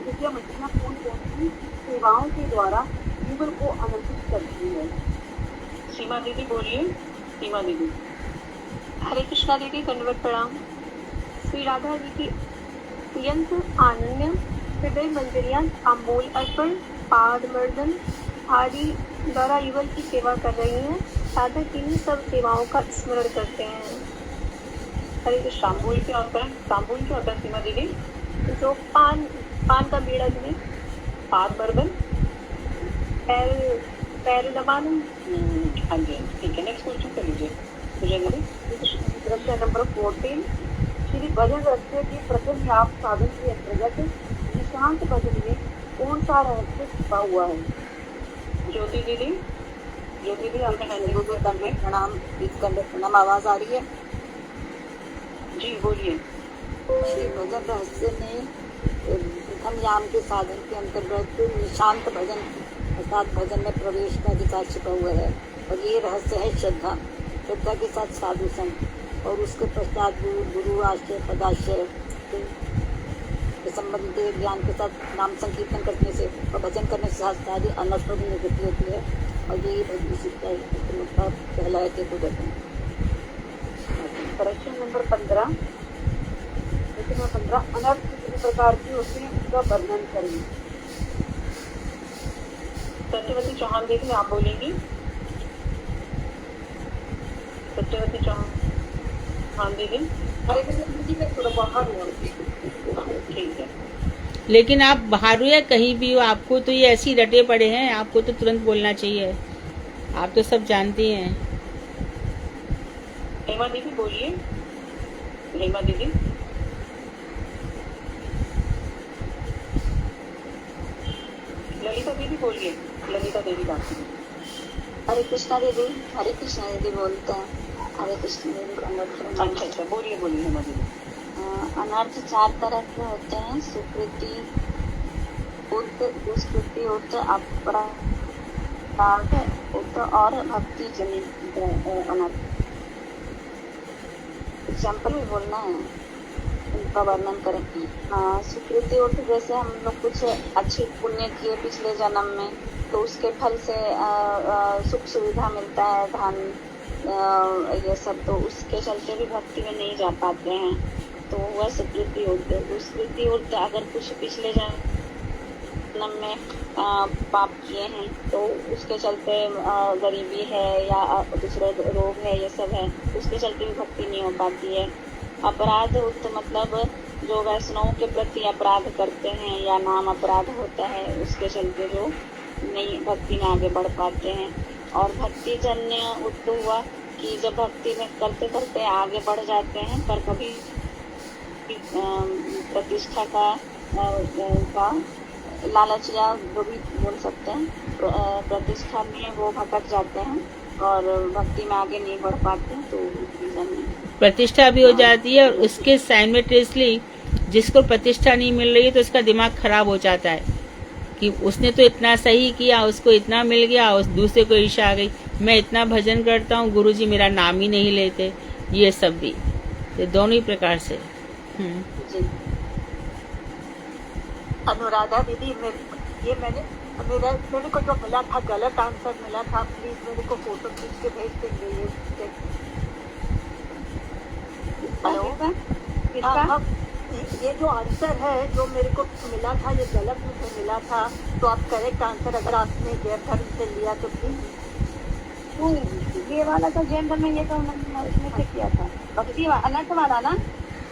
विद्या मंदिर कौन कौन सी सेवाओं के द्वारा युगल को आनंदित करती है? सीमा दीदी बोलिए, सीमा दीदी। हरे कृष्णा दीदी, दंडवत प्रणाम। श्री राधा जी की अत्यंत आनंद हृदय मंजरियां, अमूल अर्पण, पाद मर्दन आदि द्वारा युगल की सेवा कर रही हैं। साधक इन्हीं सब सेवाओं का स्मरण करते हैं। हरे कृष्ण। तांबुल क्या होता है? तांबुल क्या होता है सीमा दीदी? जो पान का बीड़ा दीदी, पाद बर्बन, पैर दबाना। हाँ जी, ठीक है। नेक्स्ट क्वेश्चन कर लीजिए। दृश्य नंबर 14 श्री भजन रहस्य के प्रथम याप साधन के अंतर्गत निशांत भजन में कौन सा रहस्य छिपा हुआ है? ज्योति दीदी आपने प्रणाम प्रणाम, आवाज आ रही है? जी बोलिए। श्री भजन रहस्य में प्रथम याम के साधन के अंतर्गत निशांत भजन अर्थात भजन में प्रवेश का अधिकार छिपा हुआ है और ये रहस्य है श्रद्धा के साथ साधु संग और उसके पश्चात गुरु आश्रय पदाश्रय के संबंधित ज्ञान के साथ नाम संकीर्तन करने से और भजन करने से सारी अनर्थों की निवृत्ति होती है और यही भक्ति सीखता है पहला है के दर्शन। प्रश्न नंबर 15 अनर्थ कितने प्रकार की होती है उसका वर्णन करेंगे। सत्यवती चौहान दीदी आप बोलेंगी। सत्यवती चौहान दीदी थोड़ा बाहर हुआ। ठीक है, लेकिन आप बाहर हो या कहीं भी हो, आपको तो ये ऐसे ही रटे पड़े हैं, आपको तो तुरंत बोलना चाहिए, आप तो सब जानती हैं। हेमा दीदी बोलिए। हेमा दीदी ललिता दीदी बोलिए। ललिता देवी बात। हरे कृष्णा दीदी बोलते हैं। हरे कृष्ण दीदी। अच्छा बोलिए हेमा दीदी। अनर्थ 4 तरह के होते हैं, सुकृति, दुष्कृति, अपराध और भक्ति जनित अनर्थ। एग्जाम्पल भी बोलना है, उनका वर्णन करें। सुकृति अर्थ जैसे हम लोग कुछ अच्छे पुण्य किए पिछले जन्म में तो उसके फल से सुख सुविधा मिलता है, धन ये सब, तो उसके चलते भी भक्ति में नहीं जा पाते हैं, तो वह सुकृति अर्थ। दुष्कृति अर्थ अगर कुछ पिछले जन्म में पाप किए हैं तो उसके चलते गरीबी है या दूसरे रोग है, ये सब है, उसके चलते भी भक्ति नहीं हो पाती है। अपराध अर्थ मतलब जो वैष्णवों के प्रति अपराध करते हैं या नाम अपराध होता है, उसके चलते जो नहीं भक्ति में आगे बढ़ पाते हैं। और भक्ति जन्य अर्थ हुआ कि जब भक्ति में करते करते आगे बढ़ जाते हैं पर कभी प्रतिष्ठा का लालच या जो भी बोल सकते हैं, प्रतिष्ठा में वो भटक जाते हैं और भक्ति में आगे नहीं बढ़ पाते, तो प्रतिष्ठा भी हो जाती है और उसके साइमल्टेनियसली जिसको प्रतिष्ठा नहीं मिल रही है तो उसका दिमाग खराब हो जाता है कि उसने तो इतना सही किया, उसको इतना मिल गया, उस दूसरे को ईर्ष्या आ गई, मैं इतना भजन करता हूँ, गुरुजी मेरा नाम ही नहीं लेते, ये सब भी, ये दोनों ही प्रकार से। अनुराधा दीदी मेरे को जो मिला था गलत आंसर मिला था, प्लीज मेरे को फोटो खींच के भेज देंगे। हेलो, ये जो आंसर है जो मेरे को मिला था ये गलत मुझे मिला था, तो आप करेक्ट आंसर अगर आपने जैन धर्म से लिया तो प्लीज। ये वाला तो जैन धर्म में, ये तो उसने से किया था भक्ति अनर्थ वाला ना।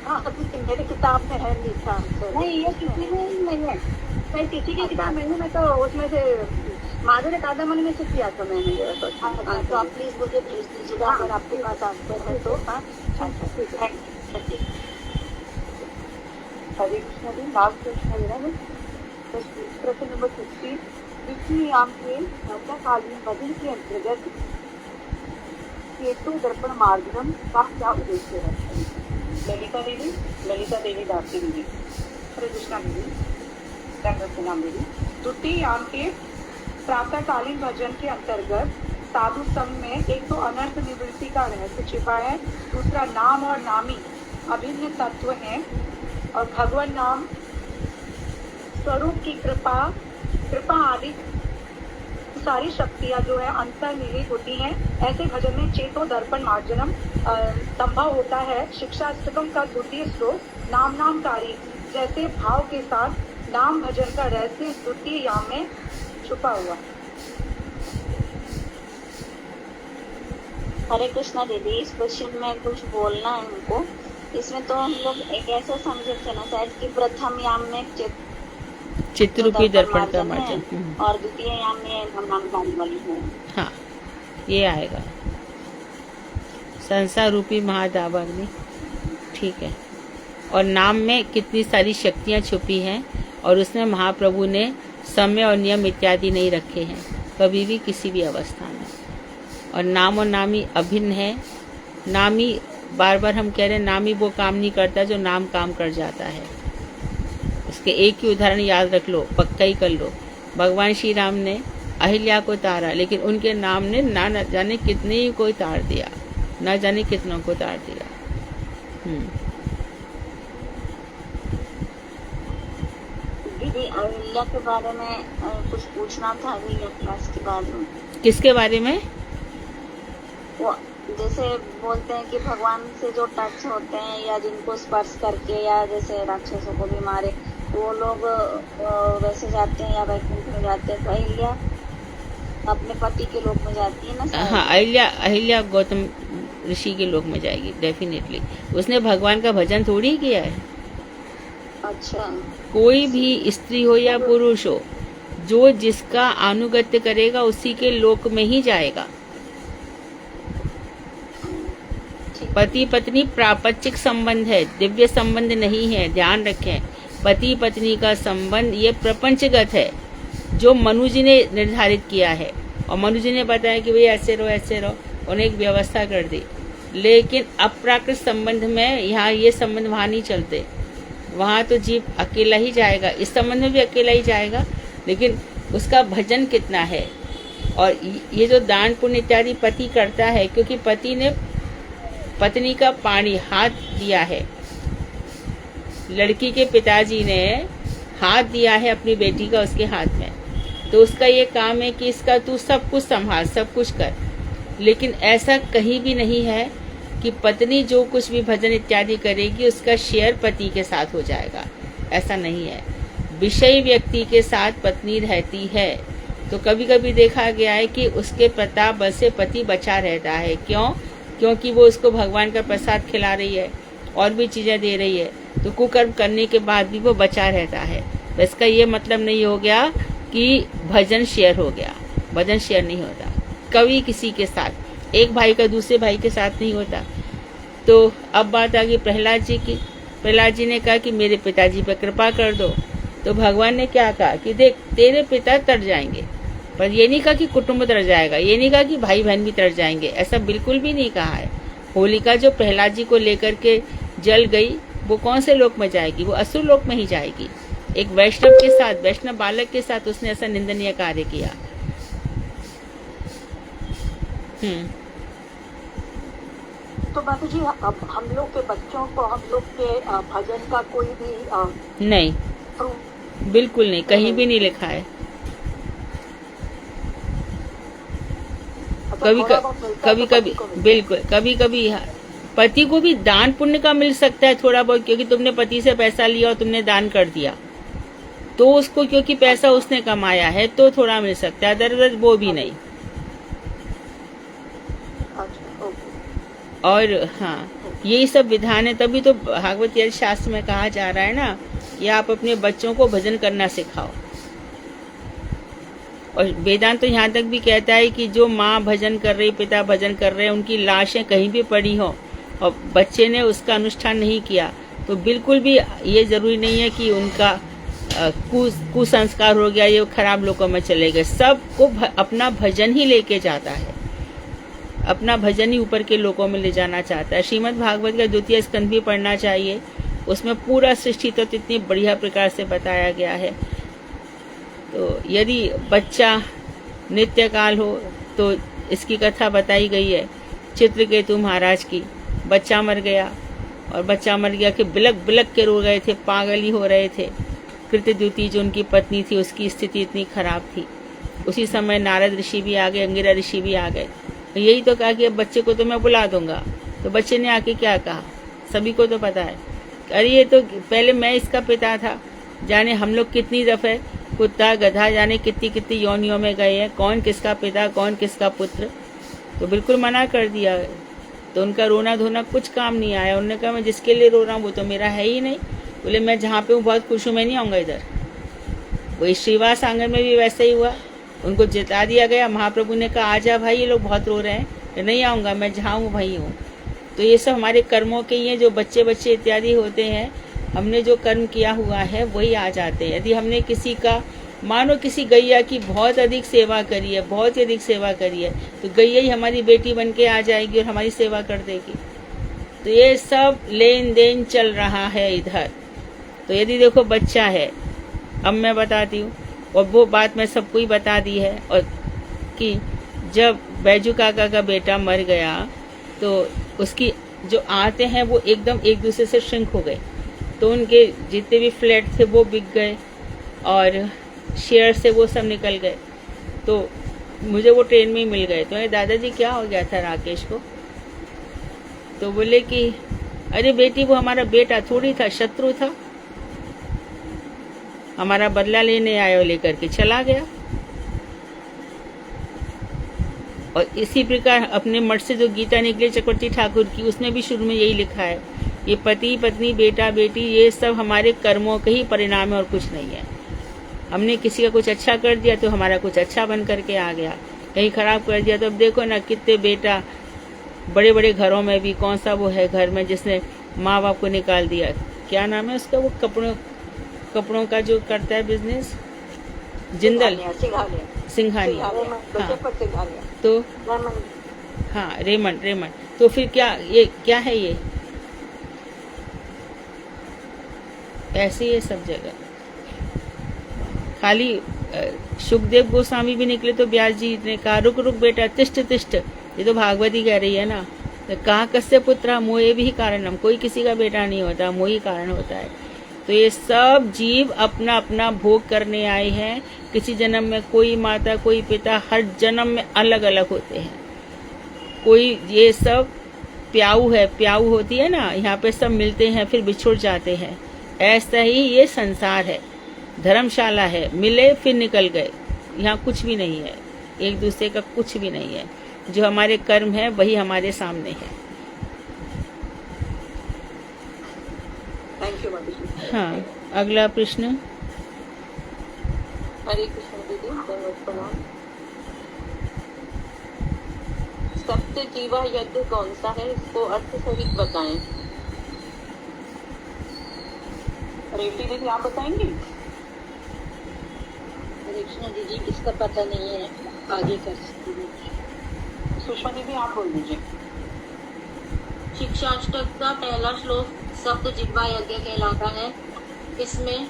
हाँ, मेरे किताब में है लिखा। नहीं, ये किसी में नहीं है, मैं किसी की किताब में हूँ, मैं तो उसमें से माधुर्य कादम्बरी में से किया था मैंने ये तो। तो आप प्लीज मुझे भेज दीजिएगा अगर आपके पास आंसर है तो। हरे कृष्ण जी, लास्ट क्वेश्चन प्रश्न नंबर 16 विष्णु याम के कालीन भजन के अंतर्गत केतु दर्पण मार्गम का क्या उद्देश्य है? ललिता देवी दासी दीदी। हरे कृष्णा दीदी, नाम दीदी। द्वितीय याम के प्रातःकालीन भजन के अंतर्गत साधु संघ में एक तो अनर्थ निवृत्ति का रहस्य छिपा है, दूसरा नाम और नामी अभिन्न तत्व है और भगवान नाम स्वरूप की कृपा आदि सारी शक्तियां जो है अंतर्निहित होती हैं। ऐसे भजन में चेतो दर्पण मार्जनम संभव होता है। शिक्षा अष्टकम का द्वितीय श्लोक नामकारी जैसे भाव के साथ नाम भजन का रहस्य द्वितीय याम में छुपा हुआ। हरे कृष्णा दीदी, इस क्वेश्चन में कुछ बोलना है हमको। इसमें तो हम लोग एक ऐसा समझे थे ना शायद कि प्रथम याम में चित्ररूपी दर्पण का मार्जन और द्वितीय याम में नामकारी वाली है। हाँ, ये आएगा। संसार रूपी महादावाग्नि, ठीक है। और नाम में कितनी सारी शक्तियाँ छुपी हैं और उसमें महाप्रभु ने समय और नियम इत्यादि नहीं रखे हैं कभी भी किसी भी अवस्था में। और नाम और नामी अभिन्न है। नामी, बार बार हम कह रहे हैं, नामी वो काम नहीं करता जो नाम काम कर जाता है। इसके एक ही उदाहरण याद रख लो, पक्का ही कर लो। भगवान श्री राम ने अहिल्या को तारा, लेकिन उनके नाम ने ना जाने कितने ही को तार दिया, ना जाने कितनों को तार दिया। दीदी अहिल्या के बारे में कुछ पूछना था अहिल्या क्लास के बाद में। किसके बारे में? वो जैसे बोलते हैं कि भगवान से जो टच होते हैं या जिनको स्पर्श करके या जैसे राक्षसों को भी मारे तो वो लोग वैसे जाते हैं या वैकुंठ में जाते हैं। तो अहिल्या अपने पति के लोक में जाती है ना शायद? हाँ, अहिल्या गौतम ऋषि के लोक में जाएगी डेफिनेटली। उसने भगवान का भजन थोड़ी किया है। अच्छा, कोई भी स्त्री हो या पुरुष हो, जो जिसका अनुगत्य करेगा उसी के लोक में ही जाएगा। पति पत्नी प्रापंचिक संबंध है, दिव्य संबंध नहीं है, ध्यान रखें। पति पत्नी का संबंध ये प्रपंचगत है, जो मनु जी ने निर्धारित किया है। और मनु जी ने बताया कि भाई ऐसे रहो, उन्हें एक व्यवस्था कर दी। लेकिन अप्राकृत संबंध में यहाँ ये संबंध वहाँ नहीं चलते। वहाँ तो जीव अकेला ही जाएगा, इस संबंध में भी अकेला ही जाएगा, लेकिन उसका भजन कितना है। और ये जो दान पुण्य इत्यादि पति करता है, क्योंकि पति ने पत्नी का पानी हाथ दिया है। लड़की के पिताजी ने हाथ दिया है अपनी बेटी का उसके हाथ में, तो उसका ये काम है कि इसका तू सब कुछ संभाल, सब कुछ कर। लेकिन ऐसा कहीं भी नहीं है कि पत्नी जो कुछ भी भजन इत्यादि करेगी उसका शेयर पति के साथ हो जाएगा, ऐसा नहीं है। विषयी व्यक्ति के साथ पत्नी रहती है तो कभी कभी देखा गया है कि उसके प्रताप बल से पति बचा रहता है। क्यों? क्योंकि वो उसको भगवान का प्रसाद खिला रही है और भी चीज़ें दे रही है, तो कुकर्म करने के बाद भी वो बचा रहता है। तो इसका ये मतलब नहीं हो गया कि भजन शेयर हो गया। भजन शेयर नहीं होता कभी किसी के साथ, एक भाई का दूसरे भाई के साथ नहीं होता। तो अब बात आ गई प्रहलाद जी की। प्रहलाद जी ने कहा कि मेरे पिताजी पर कृपा कर दो। तो भगवान ने क्या कहा कि देख, तेरे पिता तर जाएंगे, पर ये नहीं कहा कि कुटुंब तर जाएगा, ये नहीं कहा कि भाई बहन भी तर जाएंगे, ऐसा बिल्कुल भी नहीं कहा है। होलिका जो प्रहलाद जी को लेकर के जल गई, वो कौन से लोक में जाएगी? वो असुर लोक में ही जाएगी। एक वैष्णव के साथ, वैष्णव बालक के साथ उसने ऐसा निंदनीय कार्य किया। तो बाबू जी अब हम लोग के बच्चों को हम लोग के भजन का कोई भी नहीं, बिल्कुल नहीं, कहीं भी नहीं लिखा है। कभी बिल्कुल कभी पति को भी दान पुण्य का मिल सकता है थोड़ा बहुत, क्योंकि तुमने पति से पैसा लिया और तुमने दान कर दिया तो उसको, क्योंकि पैसा उसने कमाया है तो थोड़ा मिल सकता है, अदरवाइज वो भी नहीं। और हाँ, यही सब विधान है। तभी तो भागवत शास्त्र में कहा जा रहा है ना कि आप अपने बच्चों को भजन करना सिखाओ। और वेदांत तो यहाँ तक भी कहता है कि जो माँ भजन कर रही, पिता भजन कर रहे हैं, उनकी लाशें कहीं भी पड़ी हो और बच्चे ने उसका अनुष्ठान नहीं किया, तो बिल्कुल भी ये जरूरी नहीं है कि उनका कुसंस्कार हो गया, ये खराब लोगों में चले गए। सबको अपना भजन ही लेके जाता है, अपना भजन ही ऊपर के लोगों में ले जाना चाहता है। श्रीमद् भागवत का 2 स्कंद भी पढ़ना चाहिए, उसमें पूरा सृष्टि तो इतनी बढ़िया प्रकार से बताया गया है। तो यदि बच्चा नित्य काल हो तो इसकी कथा बताई गई है चित्रकेतु महाराज की। बच्चा मर गया और बच्चा मर गया कि बिलक बिलक के रो गए थे, पागल ही हो रहे थे। कृतद्युति जो उनकी पत्नी थी उसकी स्थिति इतनी खराब थी। उसी समय नारद ऋषि भी आ गए, अंगिरा ऋषि भी आ गए। तो यही तो कहा कि अब बच्चे को तो मैं बुला दूंगा। तो बच्चे ने आके क्या कहा, सभी को तो पता है, अरे ये तो पहले मैं इसका पिता था, जाने हम लोग कितनी दफे कुत्ता गधा जाने कितनी कितनी योनियों में गए हैं, कौन किसका पिता कौन किसका पुत्र। तो बिल्कुल मना कर दिया। तो उनका रोना धोना कुछ काम नहीं आया। उन्होंने कहा मैं जिसके लिए रो रहा हूँ वो तो मेरा है ही नहीं। बोले मैं जहाँ पे हूँ बहुत खुश हूँ, मैं नहीं आऊँगा इधर। वही श्रीवास आंगन में भी वैसा ही हुआ, उनको जिता दिया गया। महाप्रभु ने कहा आजा भाई, ये लोग बहुत रो रहे हैं। तो नहीं आऊँगा, मैं जहाँ हूँ वहीं हूँ। तो ये सब हमारे कर्मों के ही हैं, जो बच्चे बच्चे इत्यादि होते हैं, हमने जो कर्म किया हुआ है वही आ जाते हैं। यदि हमने किसी का, मानो किसी गैया की बहुत अधिक सेवा करी है, बहुत ही अधिक सेवा करी है, तो गैया ही हमारी बेटी बन के आ जाएगी और हमारी सेवा कर देगी। तो ये सब लेन देन चल रहा है इधर। तो यदि देखो बच्चा है, अब मैं बताती हूँ, और वो बात मैं सबको ही बता दी है, और कि जब बैजू काका का बेटा मर गया तो उसकी जो आते हैं वो एकदम एक दूसरे से श्रिंक हो गए। तो उनके जितने भी फ्लैट थे वो बिक गए और शेयर से वो सब निकल गए। तो मुझे वो ट्रेन में ही मिल गए। तो दादाजी क्या हो गया था राकेश को? तो बोले कि अरे बेटी वो हमारा बेटा थोड़ी था, शत्रु था, हमारा बदला लेने आया और लेकर के चला गया। और इसी प्रकार अपने मठ से जो गीता निकली चक्रवर्ती ठाकुर की, उसमें भी शुरू में यही लिखा है, ये पति पत्नी बेटा बेटी ये सब हमारे कर्मों के ही परिणाम है और कुछ नहीं है। हमने किसी का कुछ अच्छा कर दिया तो हमारा कुछ अच्छा बन करके आ गया, कहीं खराब कर दिया तो अब देखो ना कितने बेटा बड़े बड़े घरों में भी, कौन सा वो है घर में जिसने माँ बाप को निकाल दिया, क्या नाम है उसका, वो कपड़ों का जो करता है बिजनेस, जिंदल सिंघानिया। हाँ, तो हाँ रेमंड। तो फिर क्या है ये ऐसे ही है सब जगह। खाली सुखदेव गोस्वामी भी निकले तो व्यास जी ने कहा रुक रुक बेटा तिष्ठ तिष्ठ, ये तो भागवती कह रही है ना, तो कहा कस्य पुत्रा मोहे भी कारणम, कोई किसी का बेटा नहीं होता, मोही कारण होता है। तो ये सब जीव अपना अपना भोग करने आए हैं। किसी जन्म में कोई माता कोई पिता, हर जन्म में अलग अलग होते हैं। कोई ये सब प्याऊ है, प्याऊ होती है ना, यहाँ पे सब मिलते हैं फिर बिछुड़ जाते हैं। ऐसा ही ये संसार है, धर्मशाला है, मिले फिर निकल गए, यहाँ कुछ भी नहीं है, एक दूसरे का कुछ भी नहीं है। जो हमारे कर्म है वही हमारे सामने है। थैंक यू माताजी। हाँ, अगला प्रश्न। हरे कृष्ण दीदी, धन्यवाद प्रणाम। सत्य जीवा यज्ञ कौन सा है, इसको अर्थ सहित बताएं। रेवती दीदी आप बताएंगी? हरे कृष्ण दीदी, इसका पता नहीं है, आगे कर सकती हूँ। सुषमा दीदी आप बोल दीजिए। शिक्षाष्टक का पहला श्लोक सप्त जिह्वा यज्ञ कहलाता है। इसमें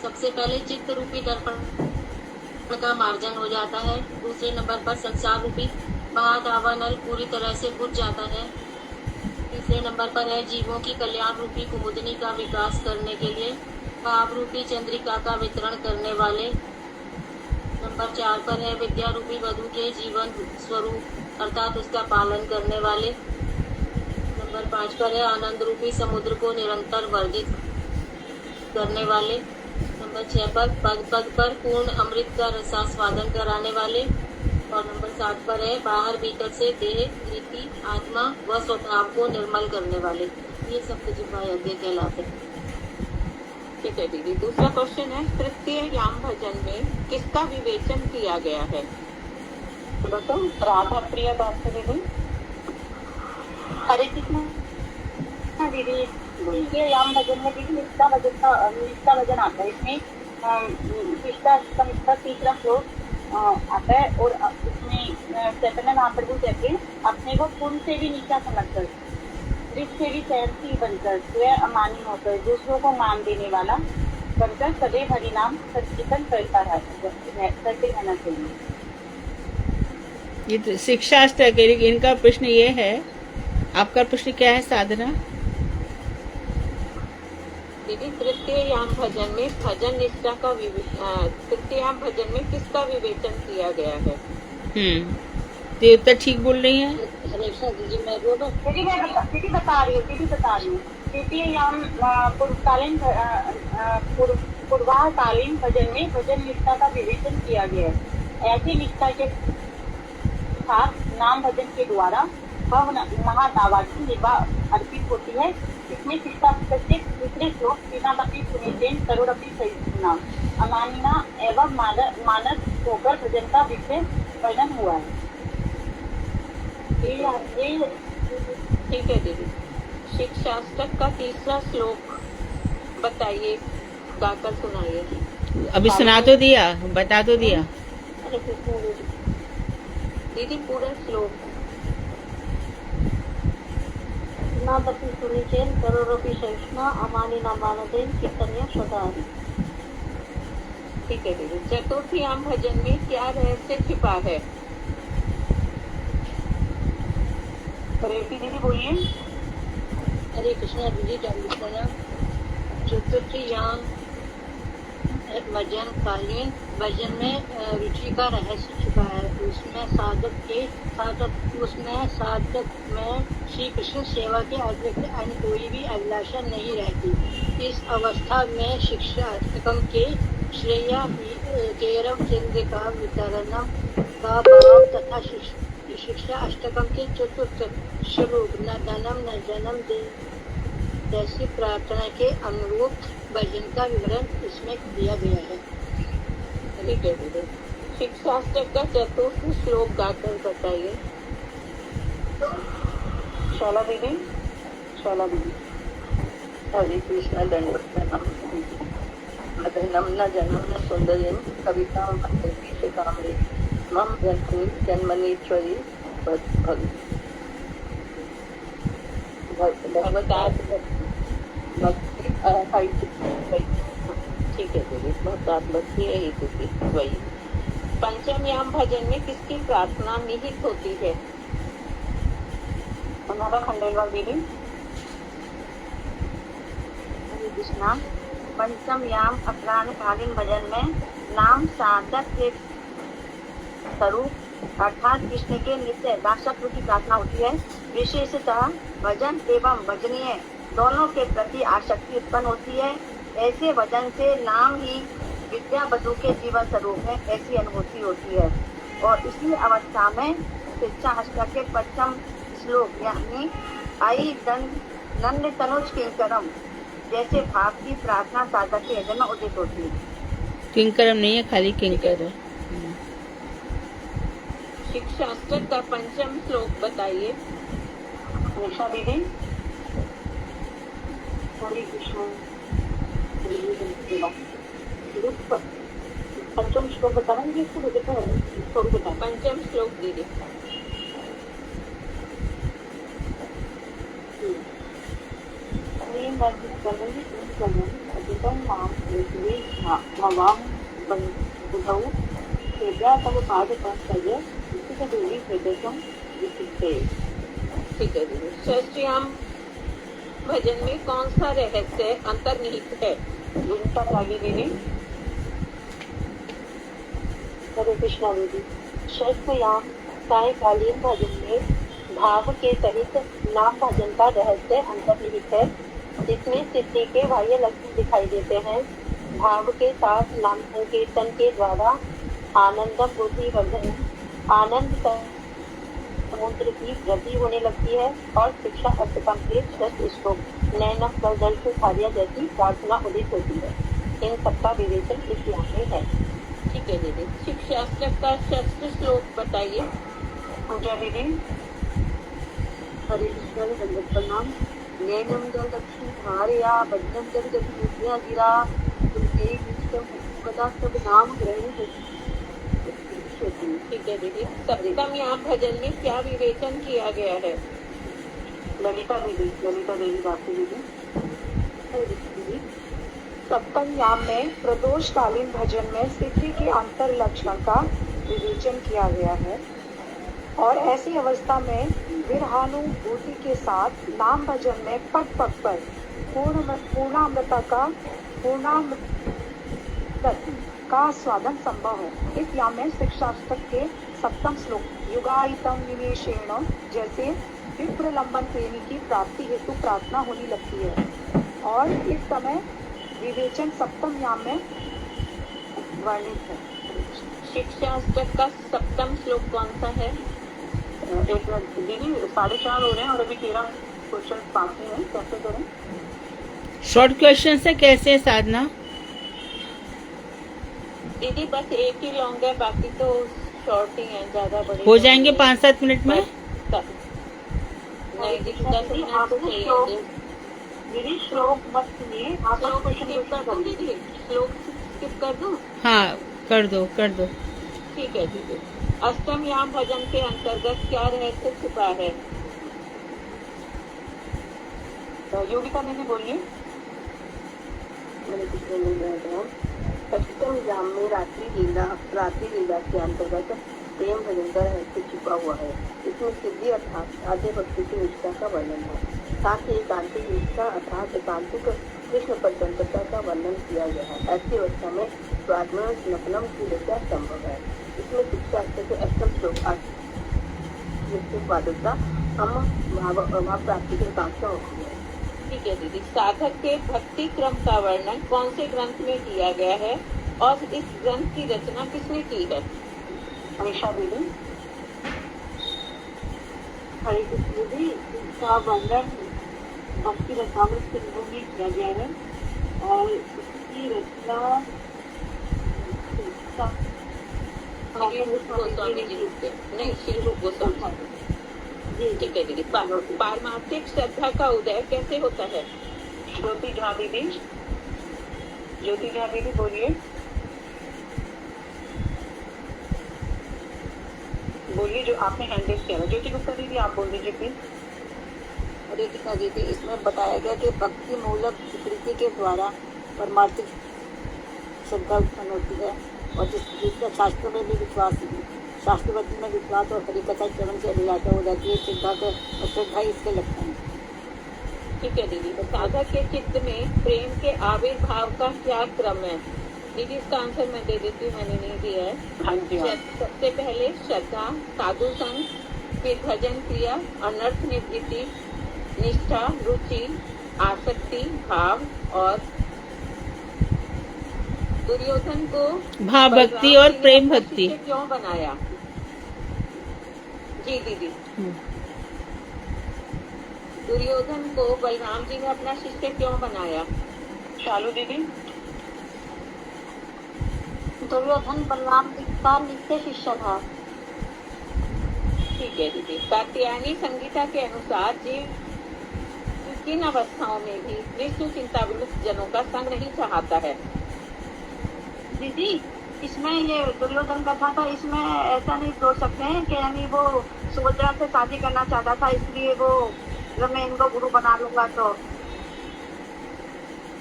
सबसे पहले चित्त रूपी दर्पण का मार्जन हो जाता है। दूसरे नंबर पर संसार रूपी महादावानल पूरी तरह से बुझ जाता है। तीसरे नंबर पर है जीवों की कल्याण रूपी कुमुदनी का विकास करने के लिए भाव रूपी चंद्रिका का वितरण करने वाले। नंबर 4 पर है विद्या रूपी वधु के जीवन स्वरूप अर्थात उसका पालन करने वाले। नंबर 5 पर है आनंद रूपी समुद्र को निरंतर वर्जित करने वाले। नंबर 6 पर पग पग पर पूर्ण अमृत का रसास्वादन कराने वाले। और नंबर 7 पर है बाहर भीतर से देह रीति आत्मा व स्वभाव को निर्मल करने वाले। ये सब जिह्वा यज्ञ कहलाते हैं। ठीक है दीदी। दूसरा क्वेश्चन है, तृतीय याम भजन में किसका विवेचन किया गया है? तो बताओ राधा प्रिया दास दीदी। हरे कृष्ण हाँ दीदी, ये याम भजन में दीदी निष्ठा भजन आता है। इसमें इसका तीसरा श्लोक आता है और इसमें चैतन्य महाप्रभु कहते हैं अपने को पुण्य से भी नीचा समझकर, दृष्टि से भी सहनशील बनकर, स्वयं अमानी होकर, दूसरों को मान देने वाला बनकर सदैव हरि नाम संकीर्तन करते रहना चाहिए। ये तो शिक्षाष्टक है। इनका प्रश्न ये है, आपका प्रश्न क्या है साधना? दीदी तृतीय याम भजन में भजन निष्ठा का तृतीय याम भजन में किसका विवेचन किया गया है? तो उत्तर ठीक बोल रही है। दीदी मैं बता रही हूँ। तृतीय याम पूर्वाकालीन भजन में भजन निष्ठा का विवेचन किया गया है। ऐसी निष्ठा के साथ नाम भजन के द्वारा वह महादावा की निर्वाह अर्पित होती है। इसमें प्रत्येक दूसरे श्लोक बिनापि सुनितेन करोड़पि सहिष्णुना अमानिना एवं मानस होकर भजन का विषय वर्णन हुआ है। ये ठीक है दीदी। शिक्षाष्टक का तीसरा श्लोक बताइए, गाकर सुनाइए। अभी सुना तो दिया, बता तो दिया। हरे कृष्ण दीदी पूरा श्लोक। नापति सुनिचेन करोड़पि सहिष्णा अमानि नामानदेन कीर्तनीय सदा। ठीक है दीदी। चतुर्थीयाम भजन में क्या रहस्य छिपा है? रेवती दीदी बोलिए। हरे कृष्ण दीदी चंद्र चतुर्थीयाम भजन कालीन भजन में रुचि का रहस्य छिपा है। उसमें साधक में श्री कृष्ण सेवा के अतिरिक्त अन्य कोई भी अभिलाषा नहीं रहती। इस अवस्था में शिक्षा अष्टकम के श्रेय केरव चंद्र का वितरण का भाव तथा शिक्षा अष्टकम के चतुर्थ श्लोक न धनम न जन्म जैसी प्रार्थना के अनुरूप भजन का विवरण इसमें दिया गया है। ठीक है दीदी। शिक्षाष्टक का चतुर्थ श्लोक गाकर बताइए। शैला दीदी। शैला दीदी। हरे कृष्ण दंडवत प्रणाम। अधनम न जन्म न सुंदरीम कविता से कामरे मम जन्मनीश्वरी ठीक है दीदी। भक्ति है ही दीदी। वही पंचमयाम भजन में किसकी प्रार्थना निहित होती है? अनुराधा खंडेलवाल दीदी। हरे कृष्णा पंचम याम अपराह्नकालीन भजन में नाम साधक के स्वरूप अर्थात कृष्ण के नित्य दासत्व की प्रार्थना होती है। विशेषतः भजन एवं भजनीय दोनों के प्रति आसक्ति उत्पन्न होती है। ऐसे भजन से नाम ही विद्या बधु के जीवन स्वरूप है, ऐसी अनुभूति होती है। और इसी अवस्था में शिक्षा अष्टक के पंचम श्लोक यानी आई नंद तनुज किंकरम जैसे भाव की प्रार्थना साधक के हृदय में उदित होती है। किंकरम नहीं है, खाली किंकर है। शिक्षाष्टक का पंचम श्लोक बताइए। निशा दीदी। हरे कृष्ण पंचम श्लोक बताएंगे इसको बता पंचम श्लोक दीदी। ठीक है दीदी। षष्ठीयाम भजन में कौन सा रहस्य अंतर्निहित है? विनीता त्यागी दीदी। हरे कृष्णा दीदी षष्ठयाम सायकालीन भजन में भाव के सहित नाम भजन का रहस्य अंतर्निहित है, जिसमें सिद्धि के बाह्य लक्षण दिखाई देते हैं। भाव के साथ नाम संकीर्तन के द्वारा आनंद बुद्धि वर्धन आनंद समुद्र की वृद्धि होने लगती है और शिक्षा अष्टकम के षष्ठ श्लोक नैनम प्रदर्श कार्य जैसी प्रार्थना उदित होती है। इन सबका विवेचन इस याम में है। ठीक है दीदी। शिक्षाष्टक का षष्ठ श्लोक बताइए। पूजा दीदी। हरे कृष्ण दंडवत प्रणाम। नैनम जल दक्षिण धारया बद्धम जल गति गिरा तुमके कदा सब नाम ग्रहण। ठीक है दीदी। सप्तम याम भजन में क्या विवेचन किया गया है? ललिता दीदी। ललिता देवी दासी दीदी। सप्तम याम में प्रदोषकालीन भजन में स्थिति के अंतर लक्षण का विवेचन किया गया है और ऐसी अवस्था में विरहानुभूति के साथ नाम भजन में पग पग पर पूर्णामृता का स्वादन संभव है। इस याम में शिक्षाष्टक के सप्तम श्लोक युगायतम निवेशेण जैसे विप्रलंबन प्रेमी की प्राप्ति हेतु प्रार्थना होने लगती है और इस समय विवेचन सप्तम याम में वर्णित है। शिक्षाष्टक का सप्तम श्लोक कौन सा है? एक दीदी 4:30 हो रहे हैं और अभी 13 क्वेश्चन बाकी हैं, कैसे करें? शॉर्ट क्वेश्चन से कैसे साधना? दीदी बस एक ही लॉन्ग है, बाकी तो शॉर्ट ही है, ज्यादा बड़े हो जाएंगे 5-7 मिनट में। नहीं दीदी, 10 दीदी मिनट आप तो भी चाहिए श्लोक, मुझे। दीदी श्लोक मत सुनिए, आप श्लोक क्वेश्चन स्किप कर दूं दीदी? श्लोक स्किप कर दूं? हाँ कर दो कर दो। ठीक है दीदी। अष्टम याम भजन के अंतर्गत क्या रहस्य छुपा है? योगिता दीदी बोलिए। मैंने पिछले मिल रहे थे। अष्टम याम में रात्रि लीला के अंतर्गत प्रेम भजन का रहस्य छिपा हुआ है। इसमें सिद्धि अर्थात साध्य भक्ति की निष्ठा का वर्णन है, साथ ही एकांतिक निष्ठा अर्थात एकांतिक कृष्ण परतंत्रता का वर्णन किया गया है। ऐसी अवस्था में स्वात्म नपनम की दशा संभव है। इसमें शिक्षा के अष्टम श्लोक वादता हम भाव प्राप्ति की कांक्षा होती है। ठीक है दीदी। साधक के भक्ति क्रम का वर्णन कौन से ग्रंथ में किया गया है और इस ग्रंथ की रचना किसने की है? अनिशा दीदी। हरे कृष्ण जी, इसका वर्णन भक्ति रसामृत सिंधु में किया गया है और इसकी रचना गोस्वामी जी लिखते हैं। नहीं, श्री रूप गोस्वामी जी। ठीक है दीदी। पारमार्थिक श्रद्धा का उदय कैसे होता है? ज्योति झा दीदी। ज्योति झा दीदी बोलिए। बोलिए, जो आपने हैंड रेज किया है। ज्योति गुप्ता दीदी आप बोल दीजिए प्लीज। हरे कृष्णा दीदी, इसमें बताया गया कि भक्ति मूलक स्वीकृति के द्वारा परमार्थिक श्रद्धा उत्पन्न होती है और जिसका शास्त्र में भी विश्वास, शास्त्रवृत्ति में विश्वास और हरिकथा श्रवण से अभिलाषा हो जाती है। श्रद्धा इसके लक्षण है। ठीक है दीदी। साधक के चित्त में प्रेम के आविर्भाव का क्या क्रम है? दीदी इसका आंसर मैं दे देती हूँ, मैंने नहीं दिया है। हाँ जी हाँ। सबसे पहले श्रद्धा, साधु संग, फिर भजन क्रिया, अनर्थ निवृत्ति, निष्ठा, रुचि, आसक्ति, भाव और दुर्योधन को भाव भक्ति और प्रेम भक्ति क्यों बनाया? जी दीदी। दुर्योधन को बलराम जी ने अपना शिष्य क्यों बनाया? शालू दीदी। दुर्योधन बलराम जी का नित्य शिष्य था। ठीक है दीदी। कात्यायनी संगीता के अनुसार जीव किन अवस्थाओं में भी विष्णु चिंता विमुक्त जनों का संग नहीं चाहता है? दीदी इसमें ये दुर्योधन का था, इसमें ऐसा नहीं सोच सकते हैं कि यानी वो सुभद्रा से शादी करना चाहता था, इसलिए वो जब मैं इनको गुरु बना लूंगा तो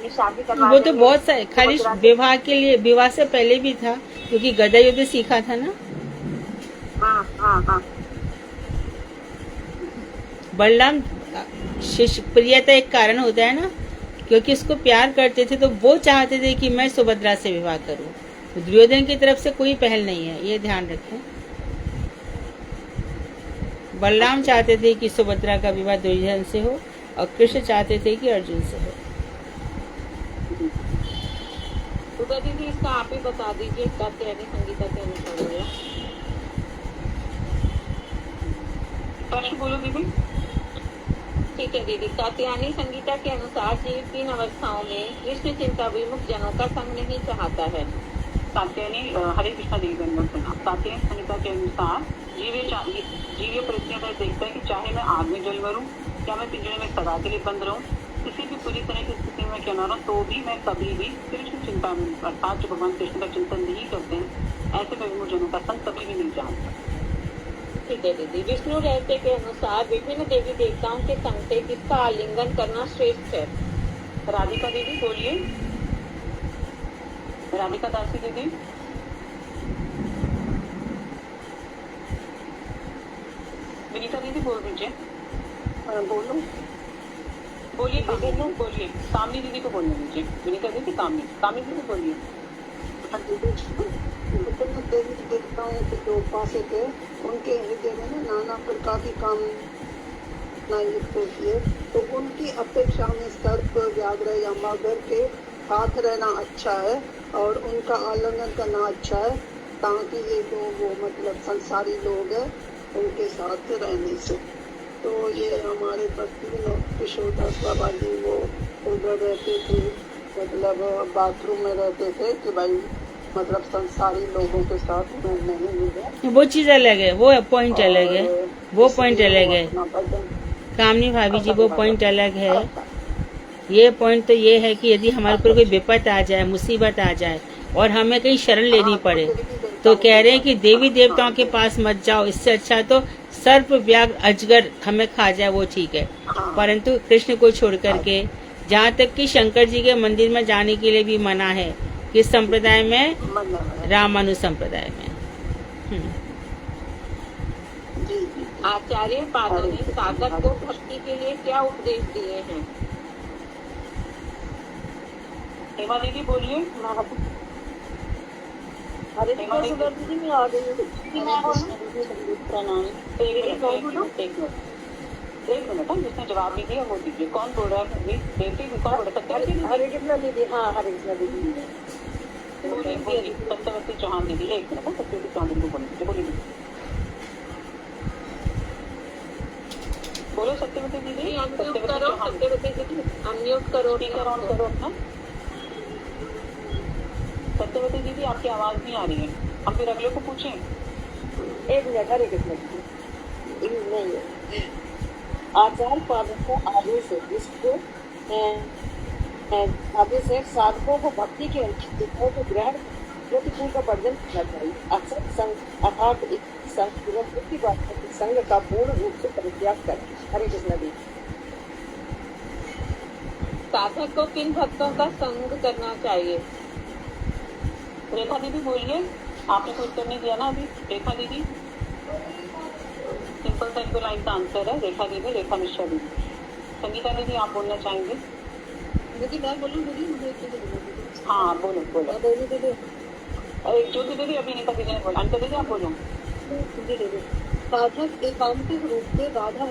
ये शादी करवा वो तो बहुत सारे खाली विवाह के लिए, विवाह से पहले भी था क्योंकि गदा युद्ध सीखा था ना। हाँ हाँ हाँ। बलराम शिष्य प्रियता एक कारण होता है ना, क्योंकि उसको प्यार करते थे तो वो चाहते थे कि मैं सुभद्रा से विवाह करूं। तो दुर्योधन की तरफ से कोई पहल नहीं है, ये ध्यान रखें। बलराम चाहते थे कि सुभद्रा का विवाह दुर्योधन से हो और कृष्ण चाहते थे कि अर्जुन से हो। दुर्गा दीदी इसका आप ही बता दीजिए, कात्यायनी संगीता के अनुसार होगा। प्रश्न बोलो दीदी। ठीक है दीदी। कात्यायनी संगीता के अनुसार जीव तीन अवस्थाओं में कृष्ण चिंता विमुक्त जनों का संग नहीं चाहता है। कात्यायनी हरे कृष्णा देवी बंधन सुना। कात्यायनी संहिता के अनुसार जीव ये प्रश्न देखता है कि चाहे मैं आग में जल मरूं या मैं पिंजरे में सदा के लिए बंद रहूं, किसी भी पूरी तरह की स्थिति में क्यों न रहूं, तो भी मैं कभी भी कृष्ण चिंता में, अर्थात जो भगवान कृष्ण का चिंतन नहीं करते हैं, ऐसे विमुक्त जनों का संग कभी भी नहीं चाहता। ठीक है दीदी। विष्णु रहस्य के अनुसार विभिन्न देवी देवताओं के संग से किसका आलिंगन करना श्रेष्ठ है? राधिका दीदी बोलिए। राधिका दासी दीदी। विनीता दीदी बोल दीजिए। बोलो। बोलिए कामिनी बोलिए। कामिनी दीदी को बोलने दीजिए। विनीता दीदी कामिनी दीदी बोलिए। विभिन्न देवी देवताओं के जो उपासक है उनके हृदय में ना नाना प्रकार की कामना युक्त होती है, तो उनकी अपेक्षा में सर्प, व्याघ्र या मगर के साथ रहना अच्छा है और उनका आलिंगन करना अच्छा है, ताकि ये जो वो मतलब संसारी लोग हैं उनके साथ रहने से। तो ये हमारे भक्ति किशोरदास बाबा जी वो उधर रहते थे, मतलब बाथरूम में रहते थे कि भाई मतलब संसारी लोगों के साथ मैं नहीं मिले। वो चीज अलग है, वो पॉइंट अलग है, वो पॉइंट अलग है। कामनी भाभी जी, वो पॉइंट अलग है। ये पॉइंट तो ये है कि यदि हमारे ऊपर कोई विपत आ जाए, मुसीबत आ जाए और हमें कहीं शरण लेनी पड़े, तो कह रहे हैं कि देवी देवताओं के पास मत जाओ, इससे अच्छा तो सर्प व्याघ्र अजगर हमें खा जाए वो ठीक है, परंतु कृष्ण को छोड़ करके, जहाँ तक कि शंकर जी के मंदिर में जाने के लिए भी मना है। किस संप्रदाय में? रामानु संप्रदाय में। आचार्य पादों ने साधक को भक्ति के लिए क्या उपदेश दिए हैं? हेमा दीदी बोलिए। हरे कृष्ण दीदी में आ गई हूँ। प्रणाम। एक मिनट जिसने जवाब भी दिया वो दीजिए। कौन बोल रहा है? देती भी कौन बोल रहा है? हरे कृष्ण दीदी। हाँ, हरे कृष्ण दीदी। बोलिए सत्यवती चौहान दीदी। एक मिनट सत्यवती चौहान दीदी को बोलिए। बोलो सत्यवती दीदी। अनम्यूट करो सत्यवती दीदी, अनम्यूट करो। स्पीकर ऑन करो अपना। सत्यवती दीदी आपकी आवाज नहीं आ रही है, हम फिर अगले को पूछें। एक मिनट, हरे कृष्ण दीदी। नहीं है आचार्य पादों का आदेश है, जिसको आदेश है साधकों को भक्ति के दिखाओं को ग्रहण प्रतिकूल का वर्जन करना चाहिए। असत संग अर्थात की बात संग का पूर्ण रूप से परित्याग करें। हरे कृष्ण दीदी। साधक को किन भक्तों का संग करना चाहिए? रेखा दीदी बोलिए। आपने कोई उत्तर नहीं दिया ना अभी। रेखा दीदी, सिंपल सा इनको लाइन का आंसर है। रेखा दीदी, रेखा मिश्रा दीदी। संगीता दीदी आप बोलना चाहेंगे? दीदी मैं बोलूँ? दीदी मुझे हाँ बोलो बोलो। दीदी। अरे ज्योति दीदी अभी नहीं दीदी ने बोला। अंकिता दीदी आप बोलो। दीदी साधक एकांतिक रूप से राधा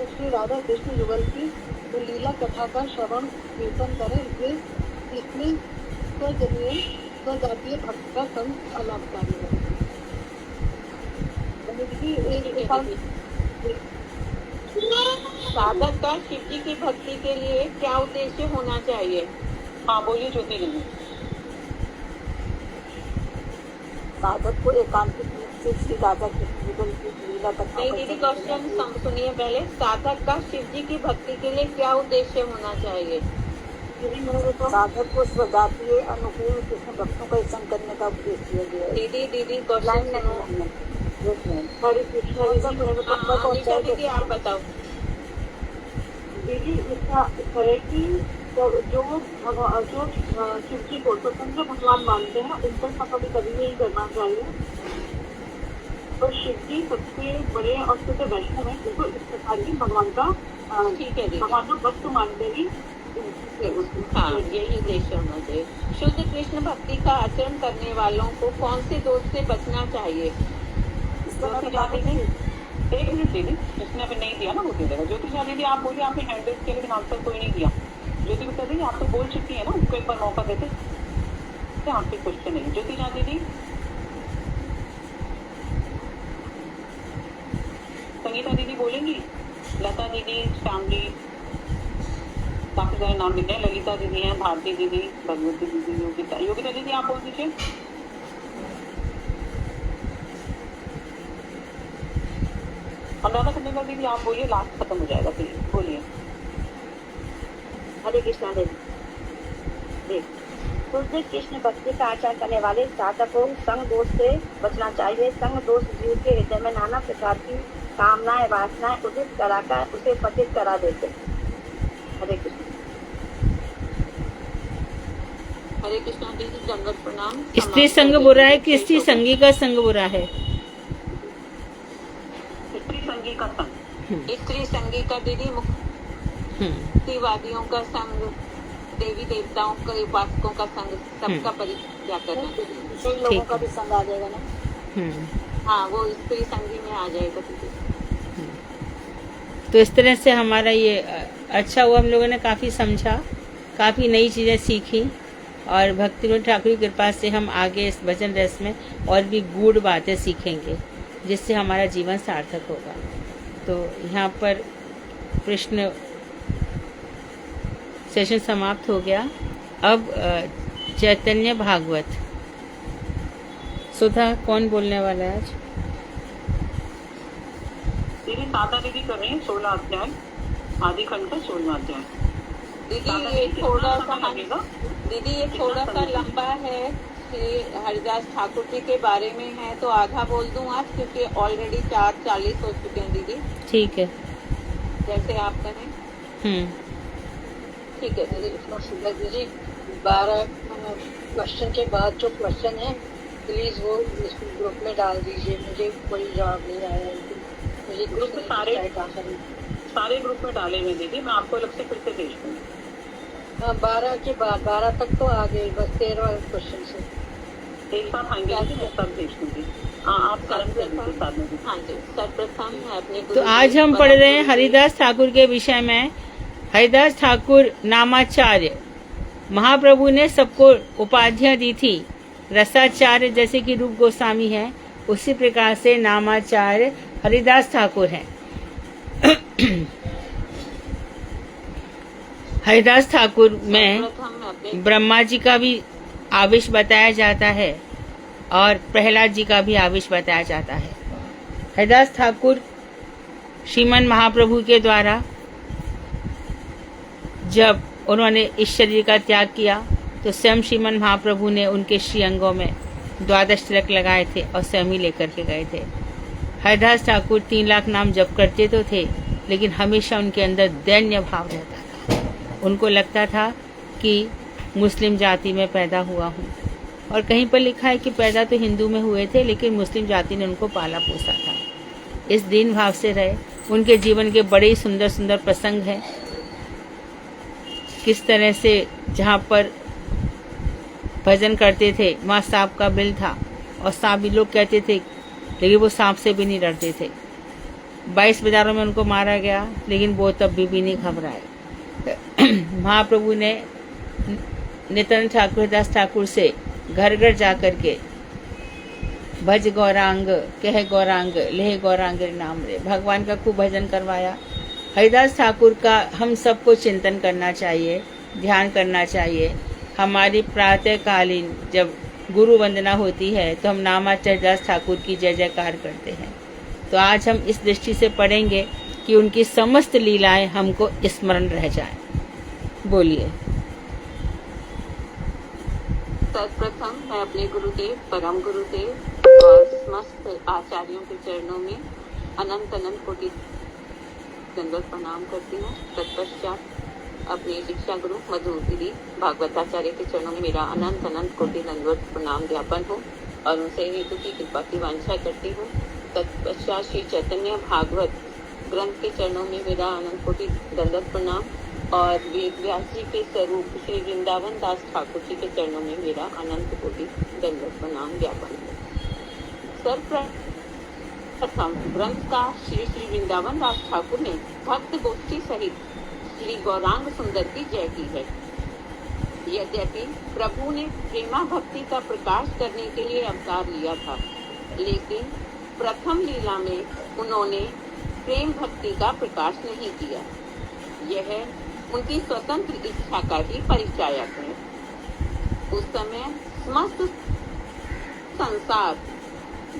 कृष्ण युगल की लीला कथा का श्रवण कीर्तन करें। इसमें स्वजातीय भक्त का संग अलाभकारी है। साधक का शिव जी की भक्ति के लिए क्या उद्देश्य होना चाहिए? हाँ बोलिए ज्योति दीदी। साधक को एकांतिक रूप से श्री राधा कृष्ण युगल की लीला कथा। नहीं दीदी, क्वेश्चन सुनिए पहले। साधक का शिव जी की भक्ति के लिए क्या उद्देश्य होना चाहिए? साधक को स्वजातीय अनुकूल कृष्ण भक्तों का संग करने का उपदेश दिया गया है। दीदी क्वेश्चन सुनो। हरे कृष्ण दीदी आप बताओ। दीदी इसका है कि जो शिव जी को स्वतंत्र भगवान मानते हैं उन पर कभी नहीं करना चाहिए। और शिव जी सबसे बड़े और सबसे वैष्णव है, उनको इस प्रकार की भगवान का ठीक है, भगवान का भक्त मानते ही। हाँ, यही उद्देश्य होना चाहिए। शुद्ध कृष्ण भक्ति का आचरण करने वालों को कौन से दोष से बचना चाहिए? एक मिनट दीदी, जिसने अभी नहीं दिया ना वो दे देगा। ज्योति दीदी आप बोलिए। आपने हैंड रेज के लिए आंसर कोई नहीं दिया। ज्योति दीदी आप तो बोल चुकी है ना, उनको एक बार मौका देते। आपके क्वेश्चन नहीं। ज्योति दीदी। संगीता दीदी बोलेंगी। लता दीदी, श्यामली, काफी सारे नाम लिखे हैं। ललिता दीदी हैं, भारती दीदी, भगवती दीदी, योगिता दीदी आप बोल दीजिए। अनुराधा खंडेलवाल दीदी आप बोलिए। लास्ट खत्म हो जाएगा प्लीज बोलिए। हरे कृष्णा देवी। शुद्ध कृष्ण भक्ति का आचरण करने वाले साधक को संग दोष से बचना चाहिए। संग दोष जीव के हृदय में नाना प्रकार की कामनाएं वासनाएं उदित कराकर उसे पतित करा देते। हरे कृष्ण। हरे कृष्णा दीदी, दंडवत प्रणाम। स्त्री संग बुरा है कि स्त्री संगी का संग बुरा है? स्त्री संगी का संग। स्त्री संगी का दीदी मुक्तिवादियों का संग, देवी देवताओं के उपासकों का संग, सबका परित्याग करना। कई लोगों का भी संग आ जाएगा ना। हाँ, वो स्त्री संगी में आ जाएगा दीदी। तो इस तरह से हमारा ये अच्छा हुआ, हम लोगों ने काफ़ी समझा, काफ़ी नई चीज़ें सीखी और भक्ति विनोद ठाकुर की कृपा से हम आगे इस भजन रस में और भी गूढ़ बातें सीखेंगे, जिससे हमारा जीवन सार्थक होगा। तो यहाँ पर कृष्ण सेशन समाप्त हो गया। अब चैतन्य भागवत सुधा कौन बोलने वाला है आज? दीदी सादा दीदी कर रही है 16 अध्याय। आदि खंड का 16वां अध्याय। दीदी ये थोड़ा सा लगेगा। दीदी ये थोड़ा सा लंबा है, श्री हरिदास ठाकुर जी के बारे में है, तो आधा बोल दूं आज, क्योंकि ऑलरेडी 4:40 हो चुके हैं दीदी। ठीक है। जैसे आप कहें। ठीक है दीदी। 12 क्वेश्चन के बाद जो क्वेश्चन है प्लीज वो इस ग्रुप में डाल दीजिए, मुझे कोई जवाब नहीं आया है। मुझे ग्रुप में सारे ग्रुप में डाले हुए दीदी, मैं आपको अलग से फिर से भेज दूँगी। हाँ 12 के बाद 12 तक तो आ गए, बस 13वां क्वेश्चन से एक साथ आएंगे दीदी, मैं सब भेज दूँगी। हाँ आप कर्म कर दीजिए साथ में। हाँ जी, सर्वप्रथम है अपने तो आज हम पढ़ रहे हैं हरिदास ठाकुर के विषय में। हरिदास ठाकुर नामाचार्य, महाप्रभु ने सबको उपाधियां दी थी। रसाचार्य जैसे कि रूप गोस्वामी है, उसी प्रकार से नामाचार्य हरिदास ठाकुर हैं। हरिदास ठाकुर में ब्रह्मा जी का भी आवेश बताया जाता है और प्रहलाद जी का भी आवेश बताया जाता है। हरिदास ठाकुर श्रीमन महाप्रभु के द्वारा जब उन्होंने इस शरीर का त्याग किया तो स्वयं श्रीमन महाप्रभु ने उनके श्रीअंगों में 12 तिलक लगाए थे और स्वयं ही लेकर के गए थे। हरिदास ठाकुर 3 लाख नाम जप करते तो थे, लेकिन हमेशा उनके अंदर दैन्य भाव रहता था। उनको लगता था कि मुस्लिम जाति में पैदा हुआ हूँ, और कहीं पर लिखा है कि पैदा तो हिंदू में हुए थे, लेकिन मुस्लिम जाति ने उनको पाला पोसा था। इस दीन भाव से रहे। उनके जीवन के बड़े ही सुंदर सुंदर प्रसंग हैं। किस तरह से जहाँ पर भजन करते थे, वहाँ सांप का बिल था और सांप भी लोग कहते थे, लेकिन वो सांप से भी नहीं डरते थे। 22 बाजारों में उनको मारा गया, लेकिन वो तब भी नहीं घबराए। महाप्रभु ने नित्यानंद ठाकुर, हरिदास ठाकुर से घर घर जा कर के भज गौरांग, कह गौरांग, लेह गौरांग नाम रे, भगवान का खूब भजन करवाया। हरिदास ठाकुर का हम सबको चिंतन करना चाहिए, ध्यान करना चाहिए। हमारी प्रातःकालीन जब गुरु वंदना होती है तो हम नामाचार्य हरिदास ठाकुर की जय जयकार करते हैं। तो आज हम इस दृष्टि से पढ़ेंगे कि उनकी समस्त लीलाएं हमको स्मरण रह जाएं। बोलिए। सर्वप्रथम मैं अपने गुरुदेव, परम गुरुदेव और समस्त आचार्यों के चरणों में अनंत अनंत कोटि दंडवत प्रणाम करती हूँ। तत्पश्चात अपने शिक्षा गुरु मधु दीदी भागवताचार्य के चरणों में मेरा अनंत अनंत कोटि दंडवत प्रणाम ज्ञापन हो और उनसे हेतु की कृपा की वांछा करती हूँ। तत्पश्चात श्री चैतन्य भागवत ग्रंथ के चरणों में मेरा अनंत कोटि दंडवत प्रणाम और वेद व्यास जी के स्वरूप श्री वृंदावन दास ठाकुर जी के चरणों में मेरा अनंत कोटि दंडवत प्रणाम ज्ञापन है। सर्वप्रथम ग्रंथ का श्री श्री वृंदावन दास ठाकुर ने भक्त गोष्ठी सहित श्री गौरांग सुंदर की जय की है। यद्यपि प्रभु ने प्रेमा भक्ति का प्रकाश करने के लिए अवतार लिया था, लेकिन प्रथम लीला में उन्होंने प्रेम भक्ति का प्रकाश नहीं किया। यह उनकी स्वतंत्र इच्छा का ही परिचायक है। उस समय समस्त संसार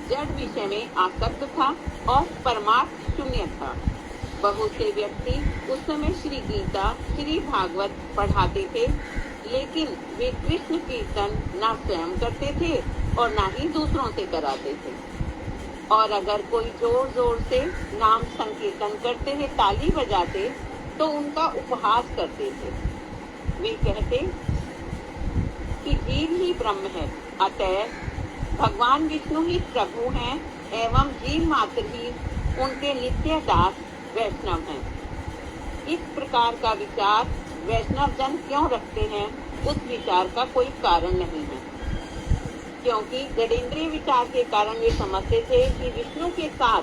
जड़ विषय में आसक्त था और परमार्थ शून्य था। बहुत से व्यक्ति उस समय श्री गीता, श्री भागवत पढ़ाते थे, लेकिन वे कृष्ण कीर्तन न स्वयं करते थे और न ही दूसरों से कराते थे। और अगर कोई जोर जोर से नाम संकीर्तन करते हुए ताली बजाते तो उनका उपहास करते थे। वे कहते कि जीव ही ब्रह्म है, अतः भगवान विष्णु ही प्रभु हैं एवं जीव मात्र ही उनके नित्य दास वैष्णव हैं। इस प्रकार का विचार वैष्णव जन क्यों रखते हैं, उस विचार का कोई कारण नहीं है, क्योंकि गणेन्द्रीय विचार के कारण वे समझते थे कि विष्णु के साथ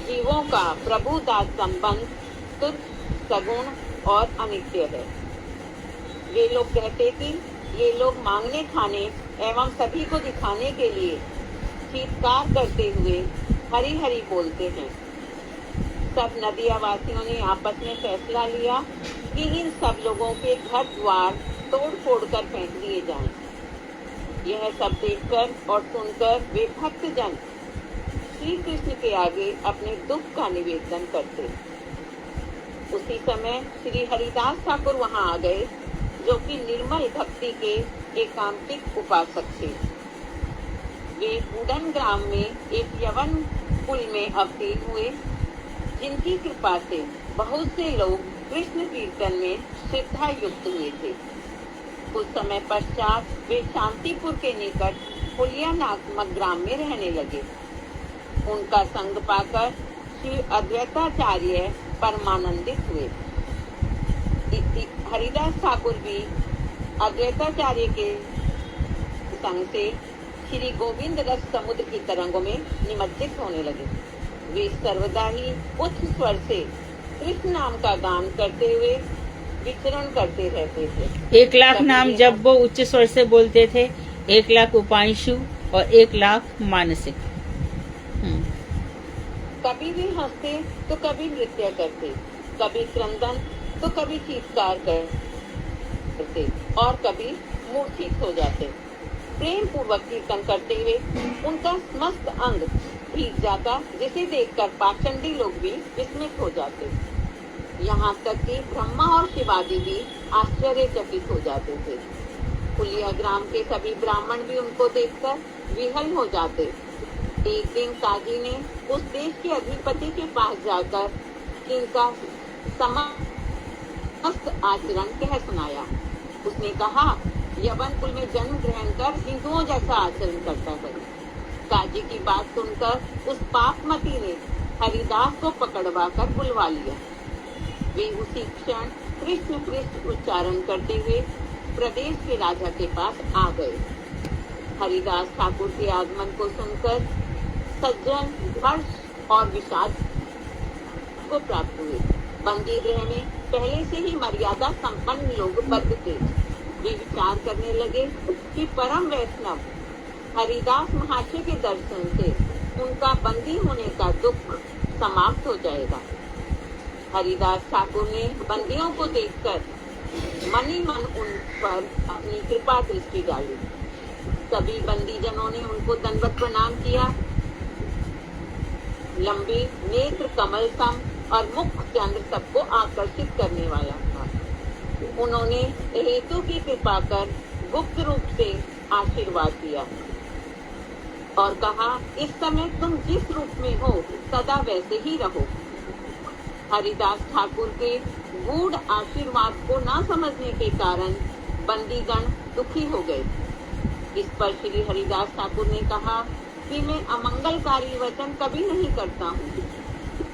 जीवों का प्रभु दास संबंध तुच्छ, सगुण और अनित्य है। वे लोग कहते कि ये लोग मांगने खाने एवं सभी को दिखाने के लिए चीत्कार करते हुए हरि हरि बोलते हैं। सब नदिया वासियों ने आपस में फैसला लिया कि इन सब लोगों के घर द्वार तोड़ फोड़ कर फेंक दिए जाएं। यह सब देखकर और सुनकर वे भक्तजन श्री कृष्ण के आगे अपने दुख का निवेदन करते। उसी समय श्री हरिदास ठाकुर वहां आ गए, जो कि निर्मल भक्ति के एकांतिक उपासक थे। वे बूडन ग्राम में एक यवन कुल में अवतीर्ण हुए, जिनकी कृपा से बहुत से लोग कृष्ण कीर्तन में श्रद्धा युक्त हुए थे। कुछ समय पश्चात वे शांतिपुर के निकट पुलिया नामक ग्राम में रहने लगे। उनका संग पाकर श्री अद्वैताचार्य परमानंदित हुए। हरिदास ठाकुर भी अद्वैताचार्य के संग से श्री गोविंद रस समुद्र की तरंगों में निमज्जित होने लगे। वे सर्वदा ही उच्च स्वर से कृष्ण नाम का गान करते हुए विचरण करते रहते थे। 1 लाख नाम जब वो उच्च स्वर से बोलते थे, 1 लाख उपांशु और 1 लाख मानसिक। कभी वे हंसते तो कभी नृत्य करते, कभी क्रंदन तो कभी चीत्कार करते और कभी मूर्छित हो जाते। प्रेम पूर्वक कीर्तन करते हुए उनका समस्त अंग भीग जाता, जिसे देखकर पाखंडी लोग भी विस्मित हो जाते। यहाँ तक कि ब्रह्मा और शिवाजी भी आश्चर्यचकित हो जाते थे। पुलिया ग्राम के सभी ब्राह्मण भी उनको देखकर विहल हो जाते। एक दिन काजी ने उस देश के अधिपति के पास जाकर इनका समस्त आचरण कह सुनाया। उसने कहा, यवन कुल में जन्म ग्रहण कर हिंदुओं जैसा आचरण करता है। काजी की बात सुनकर उस पापमती ने हरिदास को पकड़वा कर बुलवा लिया। वे उसी क्षण कृष्ण कृष्ण उच्चारण करते हुए प्रदेश के राजा के पास आ गए। हरिदास ठाकुर के आगमन को सुनकर सज्जन हर्ष और विषाद को प्राप्त हुए। बंदी गृह में पहले से ही मर्यादा संपन्न लोग बद्ध थे। वे विचार करने लगे कि परम वैष्णव हरिदास महाशय के दर्शन से उनका बंदी होने का दुख समाप्त हो जाएगा। हरिदास ठाकुर ने बंदियों को देखकर मन ही मन उन पर अपनी कृपा दृष्टि डाली। सभी बंदी जनों ने उनको दंडवत प्रणाम किया। लंबी नेत्र कमल सम और मुख चंद्र सबको आकर्षित करने वाला था। उन्होंने हेतु की कृपा कर गुप्त रूप से आशीर्वाद दिया और कहा, इस समय तुम जिस रूप में हो सदा वैसे ही रहो। हरिदास ठाकुर के गूढ़ आशीर्वाद को न समझने के कारण बंदीगण दुखी हो गए। इस पर श्री हरिदास ठाकुर ने कहा कि मैं अमंगलकारी वचन कभी नहीं करता हूँ।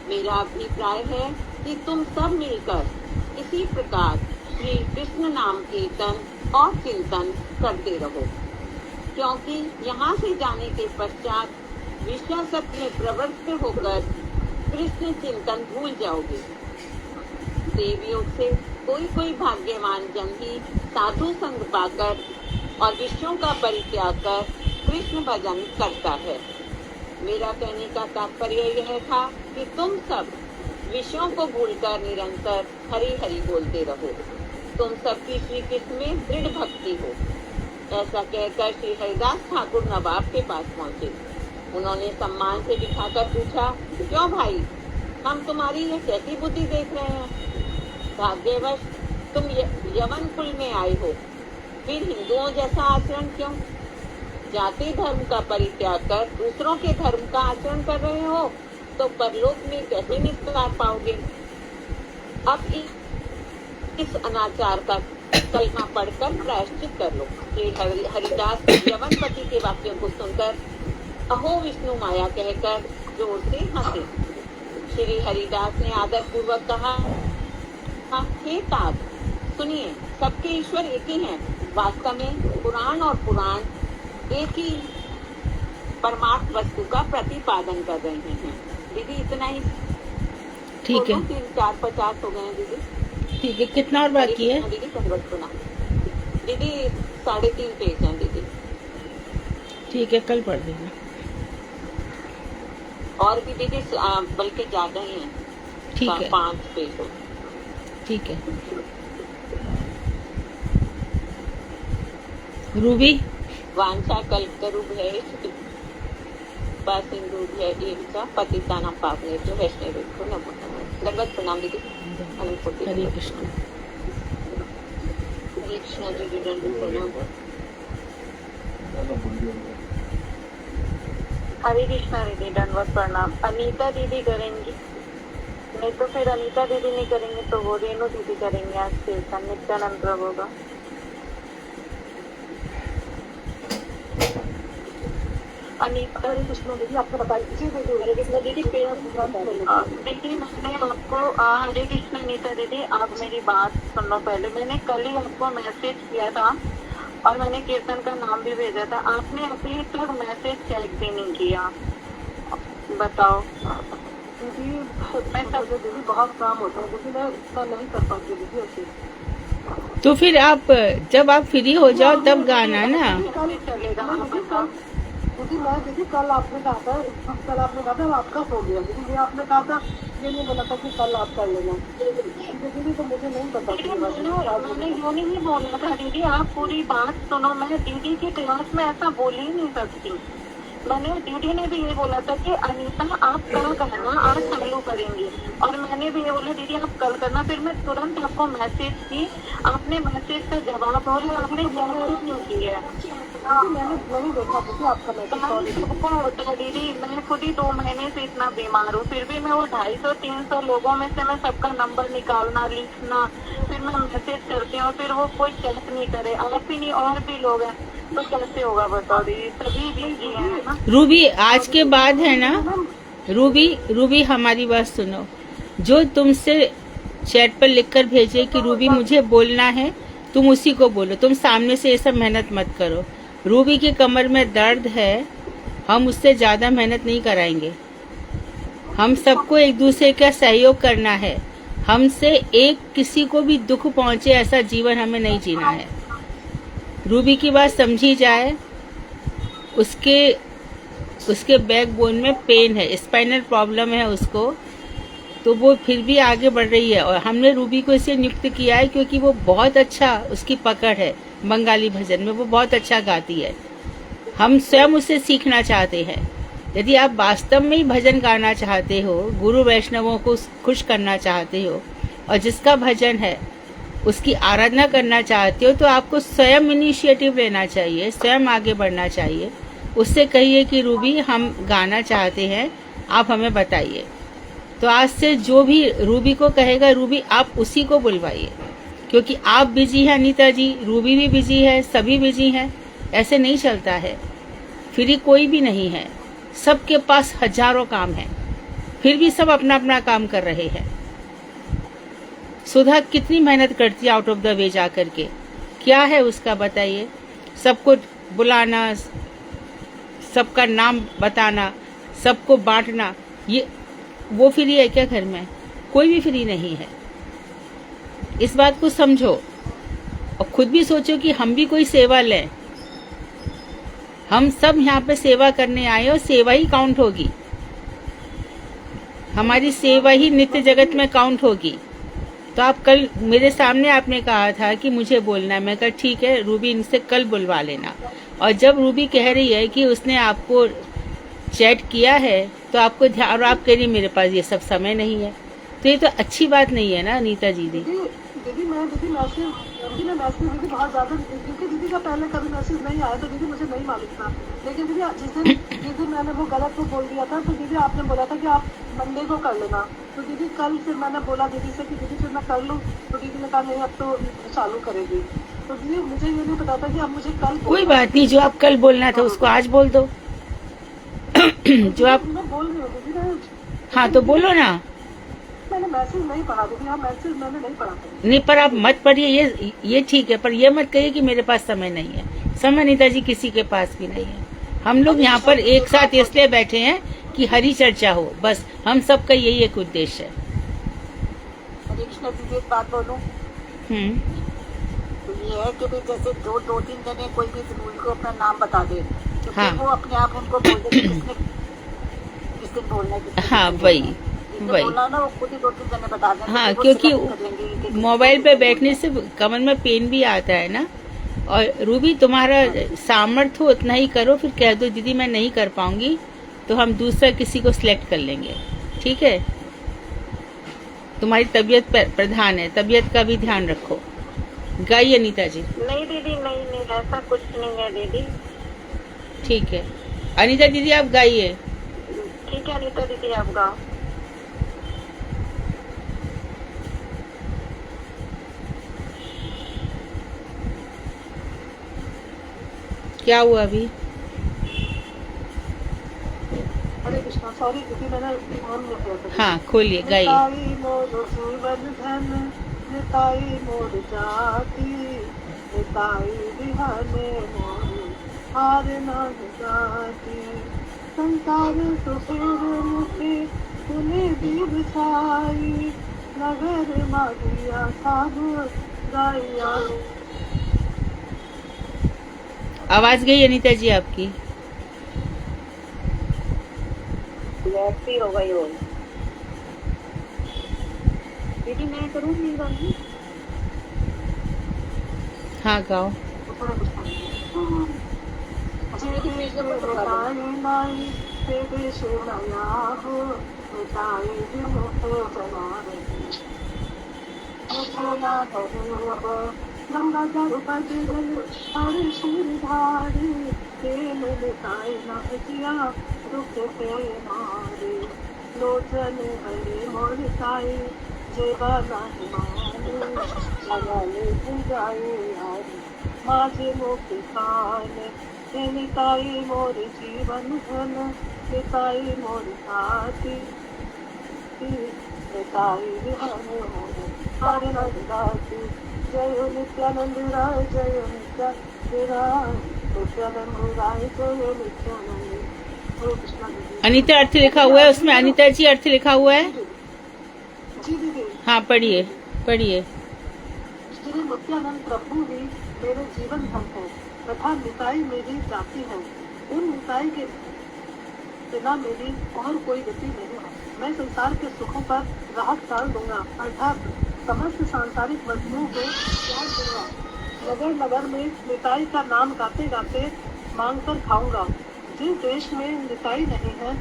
मेरा अभिप्राय है कि तुम सब मिलकर इसी प्रकार श्री कृष्ण नाम कीर्तन और चिंतन करते रहो, क्योंकि यहाँ से जाने के पश्चात विश्वासत में प्रवृत्त होकर कृष्ण चिंतन भूल जाओगे। देवयोग से कोई भाग्यवान जन ही साधु संग पाकर और विषयों का परित्याग कर कृष्ण भजन करता है। मेरा कहने का तात्पर्य यह था कि तुम सब विषयों को भूलकर निरंतर हरि हरि बोलते रहो। तुम सबकी श्री कृष्ण में दृढ़ भक्ति हो। ऐसा कहकर श्री हरिदास ठाकुर नवाब के पास पहुँचे। उन्होंने सम्मान से बिठाकर पूछा, क्यों भाई, हम तुम्हारी ये कैसी बुद्धि देख रहे हैं? भाग्यवश तुम यवन कुल में आए हो, फिर हिंदुओं जैसा आचरण क्यों? जाति धर्म का परित्याग कर दूसरों के धर्म का आचरण कर रहे हो तो परलोक में कैसे निस्तार पाओगे? अब इस अनाचार का कलमा पढ़कर प्रायश्चित कर लो। श्री हरिदास यवनपति के वाक्यों को सुनकर अहो विष्णु माया कहकर जोर से हंसे। श्री हरिदास ने आदर पूर्वक कहा, हे तात, सुनिए, सबके ईश्वर एक ही हैं। वास्तव में पुराण और पुराण एक ही परमार्थ वस्तु का प्रतिपादन कर रहे हैं। दीदी इतना ही, ठीक है। 3, 4, 50 हो गए हैं दीदी। ठीक है, कितना और बाकी है दीदी? दीदी 3.5 पेज हैं दीदी। ठीक है, कल पढ़ देना। और भी दीदी बल्कि ज्यादा ही हैं। ठीक है, 5 पेज हो। ठीक है। रूबी, वांछा कल्पतरुभ्यश्च सिंधुभ्यश्च पतितानां पावनेभ्यो वैष्णवेभ्यो नमो नमः। दंडवत प्रणाम दीदी। हरे कृष्ण। हरे कृष्णा दीदी, दंडवत प्रणाम। हरे कृष्णा दीदी, दंडवत प्रणाम। अनीता दीदी करेंगी, नहीं तो फिर अनीता दीदी नहीं करेंगे तो वो रेणु दीदी करेंगे आज से नित्यानंद प्रभु का। अनीता हरे कृष्णा दीदी, आपको बता दीजिए दीदी। हरे कृष्णा दीदी, पेड़ दीदी मैंने आपको हरे कृष्ण अनीता दीदी, आप मेरी बात सुनो पहले। मैंने कल ही आपको मैसेज किया था और मैंने कीर्तन का नाम भी भेजा था, आपने अभी तक मैसेज चेक भी नहीं किया। बताओ दीदी, दीदी बहुत काम होता है दीदी, मैं इतना नहीं कर पाती दीदी ऐसे। तो फिर आप जब आप फ्री हो जाओ तब गाना ना। चलेगा दीदी मैं दीदी कल आपने कहा था, आपका हो गया दीदी। ये आपने कहा था, ये नहीं बोला था कि कल आप कर लेना दीदी, तो मुझे नहीं पता। मैंने यूँ नहीं बोला था दीदी, आप पूरी बात सुनो। मैं दीदी की क्लास में ऐसा बोल ही नहीं सकती। मैंने दीदी ने भी ये बोला था कि अनीता आप कल करना, आज चालू करेंगी, और मैंने भी ये बोला दीदी आप कल करना। फिर मैं तुरंत आपको मैसेज की, आपने मैसेज का जवाब बोला, आपने जवाब नहीं किया। मैंने देखा दीदी आपका मैसेज। होता दीदी, मैं खुद ही 2 महीने से इतना बीमार हूँ, फिर भी मैं वो 250-300 लोगों में से मैं सबका नंबर निकालना, लिखना, फिर मैं मैसेज करती हूँ, फिर वो कोई चेक नहीं करे। आप ही नहीं और भी लोग हैं, तो कैसे होगा बताओ दीदी, सभी बिजी है ना। रूबी आज के बाद है ना, रूबी हमारी बात सुनो। जो तुमसे चैट पर लिखकर भेजे कि रूबी मुझे बोलना है, तुम उसी को बोलो। तुम सामने से ये सब मेहनत मत करो। रूबी की कमर में दर्द है, हम उससे ज्यादा मेहनत नहीं कराएंगे। हम सबको एक दूसरे का सहयोग करना है। हमसे एक किसी को भी दुख पहुंचे ऐसा जीवन हमें नहीं जीना है। रूबी की बात समझी जाए। उसके बैकबोन में पेन है, स्पाइनल प्रॉब्लम है उसको, तो वो फिर भी आगे बढ़ रही है। और हमने रूबी को इसे नियुक्त किया है क्योंकि वो बहुत अच्छा, उसकी पकड़ है बंगाली भजन में, वो बहुत अच्छा गाती है। हम स्वयं उससे सीखना चाहते हैं। यदि आप वास्तव में ही भजन गाना चाहते हो, गुरु वैष्णवों को खुश करना चाहते हो, और जिसका भजन है उसकी आराधना करना चाहते हो, तो आपको स्वयं इनिशिएटिव लेना चाहिए, स्वयं आगे बढ़ना चाहिए। उससे कहिए कि रूबी हम गाना चाहते हैं, आप हमें बताइए। तो आज से जो भी रूबी को कहेगा, रूबी आप उसी को बुलवाइए, क्योंकि आप बिजी हैं अनीता जी, रूबी भी बिजी है, सभी बिजी हैं। ऐसे नहीं चलता है। फ्री कोई भी नहीं है, सबके पास हजारों काम हैं, फिर भी सब अपना अपना काम कर रहे हैं। सुधा कितनी मेहनत करती है आउट ऑफ द वे जा करके, क्या है उसका बताइए। सबको बुलाना, सबका नाम बताना, सबको बांटना, ये वो फ्री है क्या घर में? कोई भी फ्री नहीं है। इस बात को समझो और खुद भी सोचो कि हम भी कोई सेवा लें। हम सब यहाँ पे सेवा करने आए और सेवा ही काउंट होगी। हमारी सेवा ही नित्य जगत में काउंट होगी। तो आप कल मेरे सामने आपने कहा था कि मुझे बोलना है, मैं कहा ठीक है रूबी, इनसे कल बुलवा लेना। और जब रूबी कह रही है कि उसने आपको चैट किया है तो आपको ध्यान, और आप कह रही मेरे पास ये सब समय नहीं है, तो ये तो अच्छी बात नहीं है ना अनीता जी। दीदी मैं मैसेज बहुत ज्यादा, क्योंकि दीदी का पहले कभी मैसेज नहीं आया तो दीदी मुझे नहीं मालूम था। लेकिन दीदी जिस दिन मैंने वो गलत को बोल दिया था, तो दीदी आपने बोला था कि आप मंडे को कर लेना। तो दीदी कल फिर मैंने बोला दीदी से कि दीदी फिर मैं कर लूँ, तो दीदी ने कहा नहीं अब तो चालू करेगी। तो दीदी मुझे ये नहीं पता था कि अब मुझे कल, कोई बात नहीं, जो आप कल बोलना था उसको आज बोल दो। जो आप बोल रही हूँ दीदी, हाँ तो बोलो ना। मैंने मैसेज नहीं पढ़ा दीदी, हाँ मैसेज मैंने नहीं पढ़ा था। नहीं, पर आप मत पढ़िए, ये ठीक है, पर ये मत कहिए कि मेरे पास समय नहीं है। समय अनीता जी किसी के पास भी नहीं है। हम लोग यहाँ पर एक साथ इसलिए बैठे हैं कि हरी चर्चा हो, बस हम सबका यही एक उद्देश्य है। हरे कृष्ण दीदी, एक बात बोलूं, तो ये है कि जैसे दो तीन जने कोई भी रूल को अपना नाम बता दे, तो हाँ। वो अपने आप उनको बोल दे कि किसने किस दिन बोलना है। हाँ वही बोलना ना, वो खुद ही 2-3 जने बता दें। हाँ, क्योंकि मोबाइल पे बैठने से कमर में पेन भी आता है ना। और रूबी तुम्हारा सामर्थ्य हो उतना ही करो, फिर कह दो दीदी मैं नहीं कर पाऊंगी, तो हम दूसरा किसी को सिलेक्ट कर लेंगे, ठीक है। तुम्हारी तबीयत प्रधान है, तबीयत का भी ध्यान रखो। गाइए अनीता जी। नहीं दीदी, नहीं ऐसा कुछ नहीं है दीदी। ठीक है अनीता दीदी आप गाइए। ठीक है अनीता दीदी, आप गाओ। क्या हुआ अभी? हरे कृष्णा, सॉरी दीदी मैंने ध्यान नहीं किया था। हाँ खोलिए गाइए। निताई मोर जीवन धन, निताई मोर जाति, निताई बिहाने मोर हार न जाती। संसार सुखेर मुखे सुने दीव छाई, नगर मागिया साधु गाइया। आवाज गई अनीता जी आपकी? ऐसी हो गई हो दीदी। मैं करूँगी गानी। हाँ गाओ। गंगा जल बदल हर शिरधारी, तेल निताई नहजिया दुख से मारे। लोचन हरे मोरताई जेबा नहीं माने, लगाले जाए यारी माझे मुख कान। हे निताई मोर जीवन धन, निताई मोर साथी, निताई बिहाने मोर हार न जाती। जय नित्यानंद राय, जय नित्यानंद राय, नित्यानंद राय, जय नित्यानंद। हरे कृष्णा दीदी। अनीता अर्थ लिखा हुआ है उसमें, अनीता जी अर्थ लिखा हुआ है। जी दीदी। हाँ पढ़िए पढ़िए। श्री नित्यानंद प्रभु ही मेरे जीवन धन है तथा निताई मेरी जाति है। उन निताई के बिना मेरी और कोई गति नहीं है। मैं संसार के सुखों पर राहत डाल दूंगा, अर्थात समस्त सांसारिक वस्तुओं को त्याग दूंगा। नगर नगर में निताई का नाम गाते गाते मांग कर खाऊंगा। जिस देश में निताई नहीं है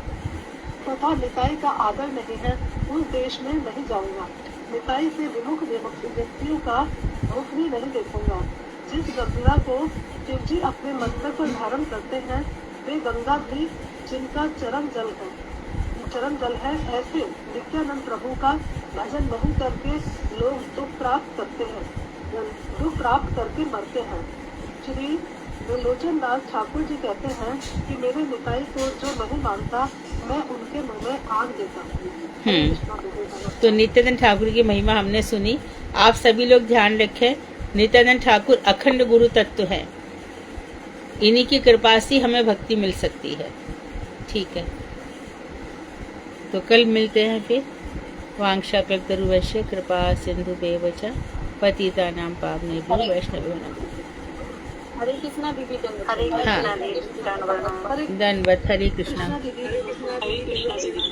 तथा निताई का आदर नहीं है, उस देश में नहीं जाऊंगा। निताई से विमुख व्यक्तियों का मुख भी नहीं देखूंगा। जिस गंगा को शिव जी अपने मस्तक पर धारण करते हैं, वे गंगा भी जिनका चरण जल है, ऐसे नित्यानंद प्रभु का भजन नहीं करके लोग दुख प्राप्त करते हैं, दुख प्राप्त करके मरते हैं। श्री लोचन दास ठाकुर जी कहते हैं कि मेरे निताई को जो नहीं मानता, मैं उनके मुंह में आग देता हूँ। तो नित्यानंद ठाकुर की महिमा हमने सुनी। आप सभी लोग ध्यान रखें, नित्यानंद ठाकुर अखंड गुरु तत्व हैं। इन्हीं की कृपा से हमें भक्ति मिल सकती है। ठीक है, तो कल मिलते हैं फिर। वांछा कल्पतरुभ्यश्च कृपा सिंधुभ्येव च पतितानां पावनेभ्यो वैष्णवेभ्यो नमः। हरे कृष्णा दीदी। हरे कृष्णा दीदी। दंडवत। हरे कृष्णा। कृष्णा दीदी।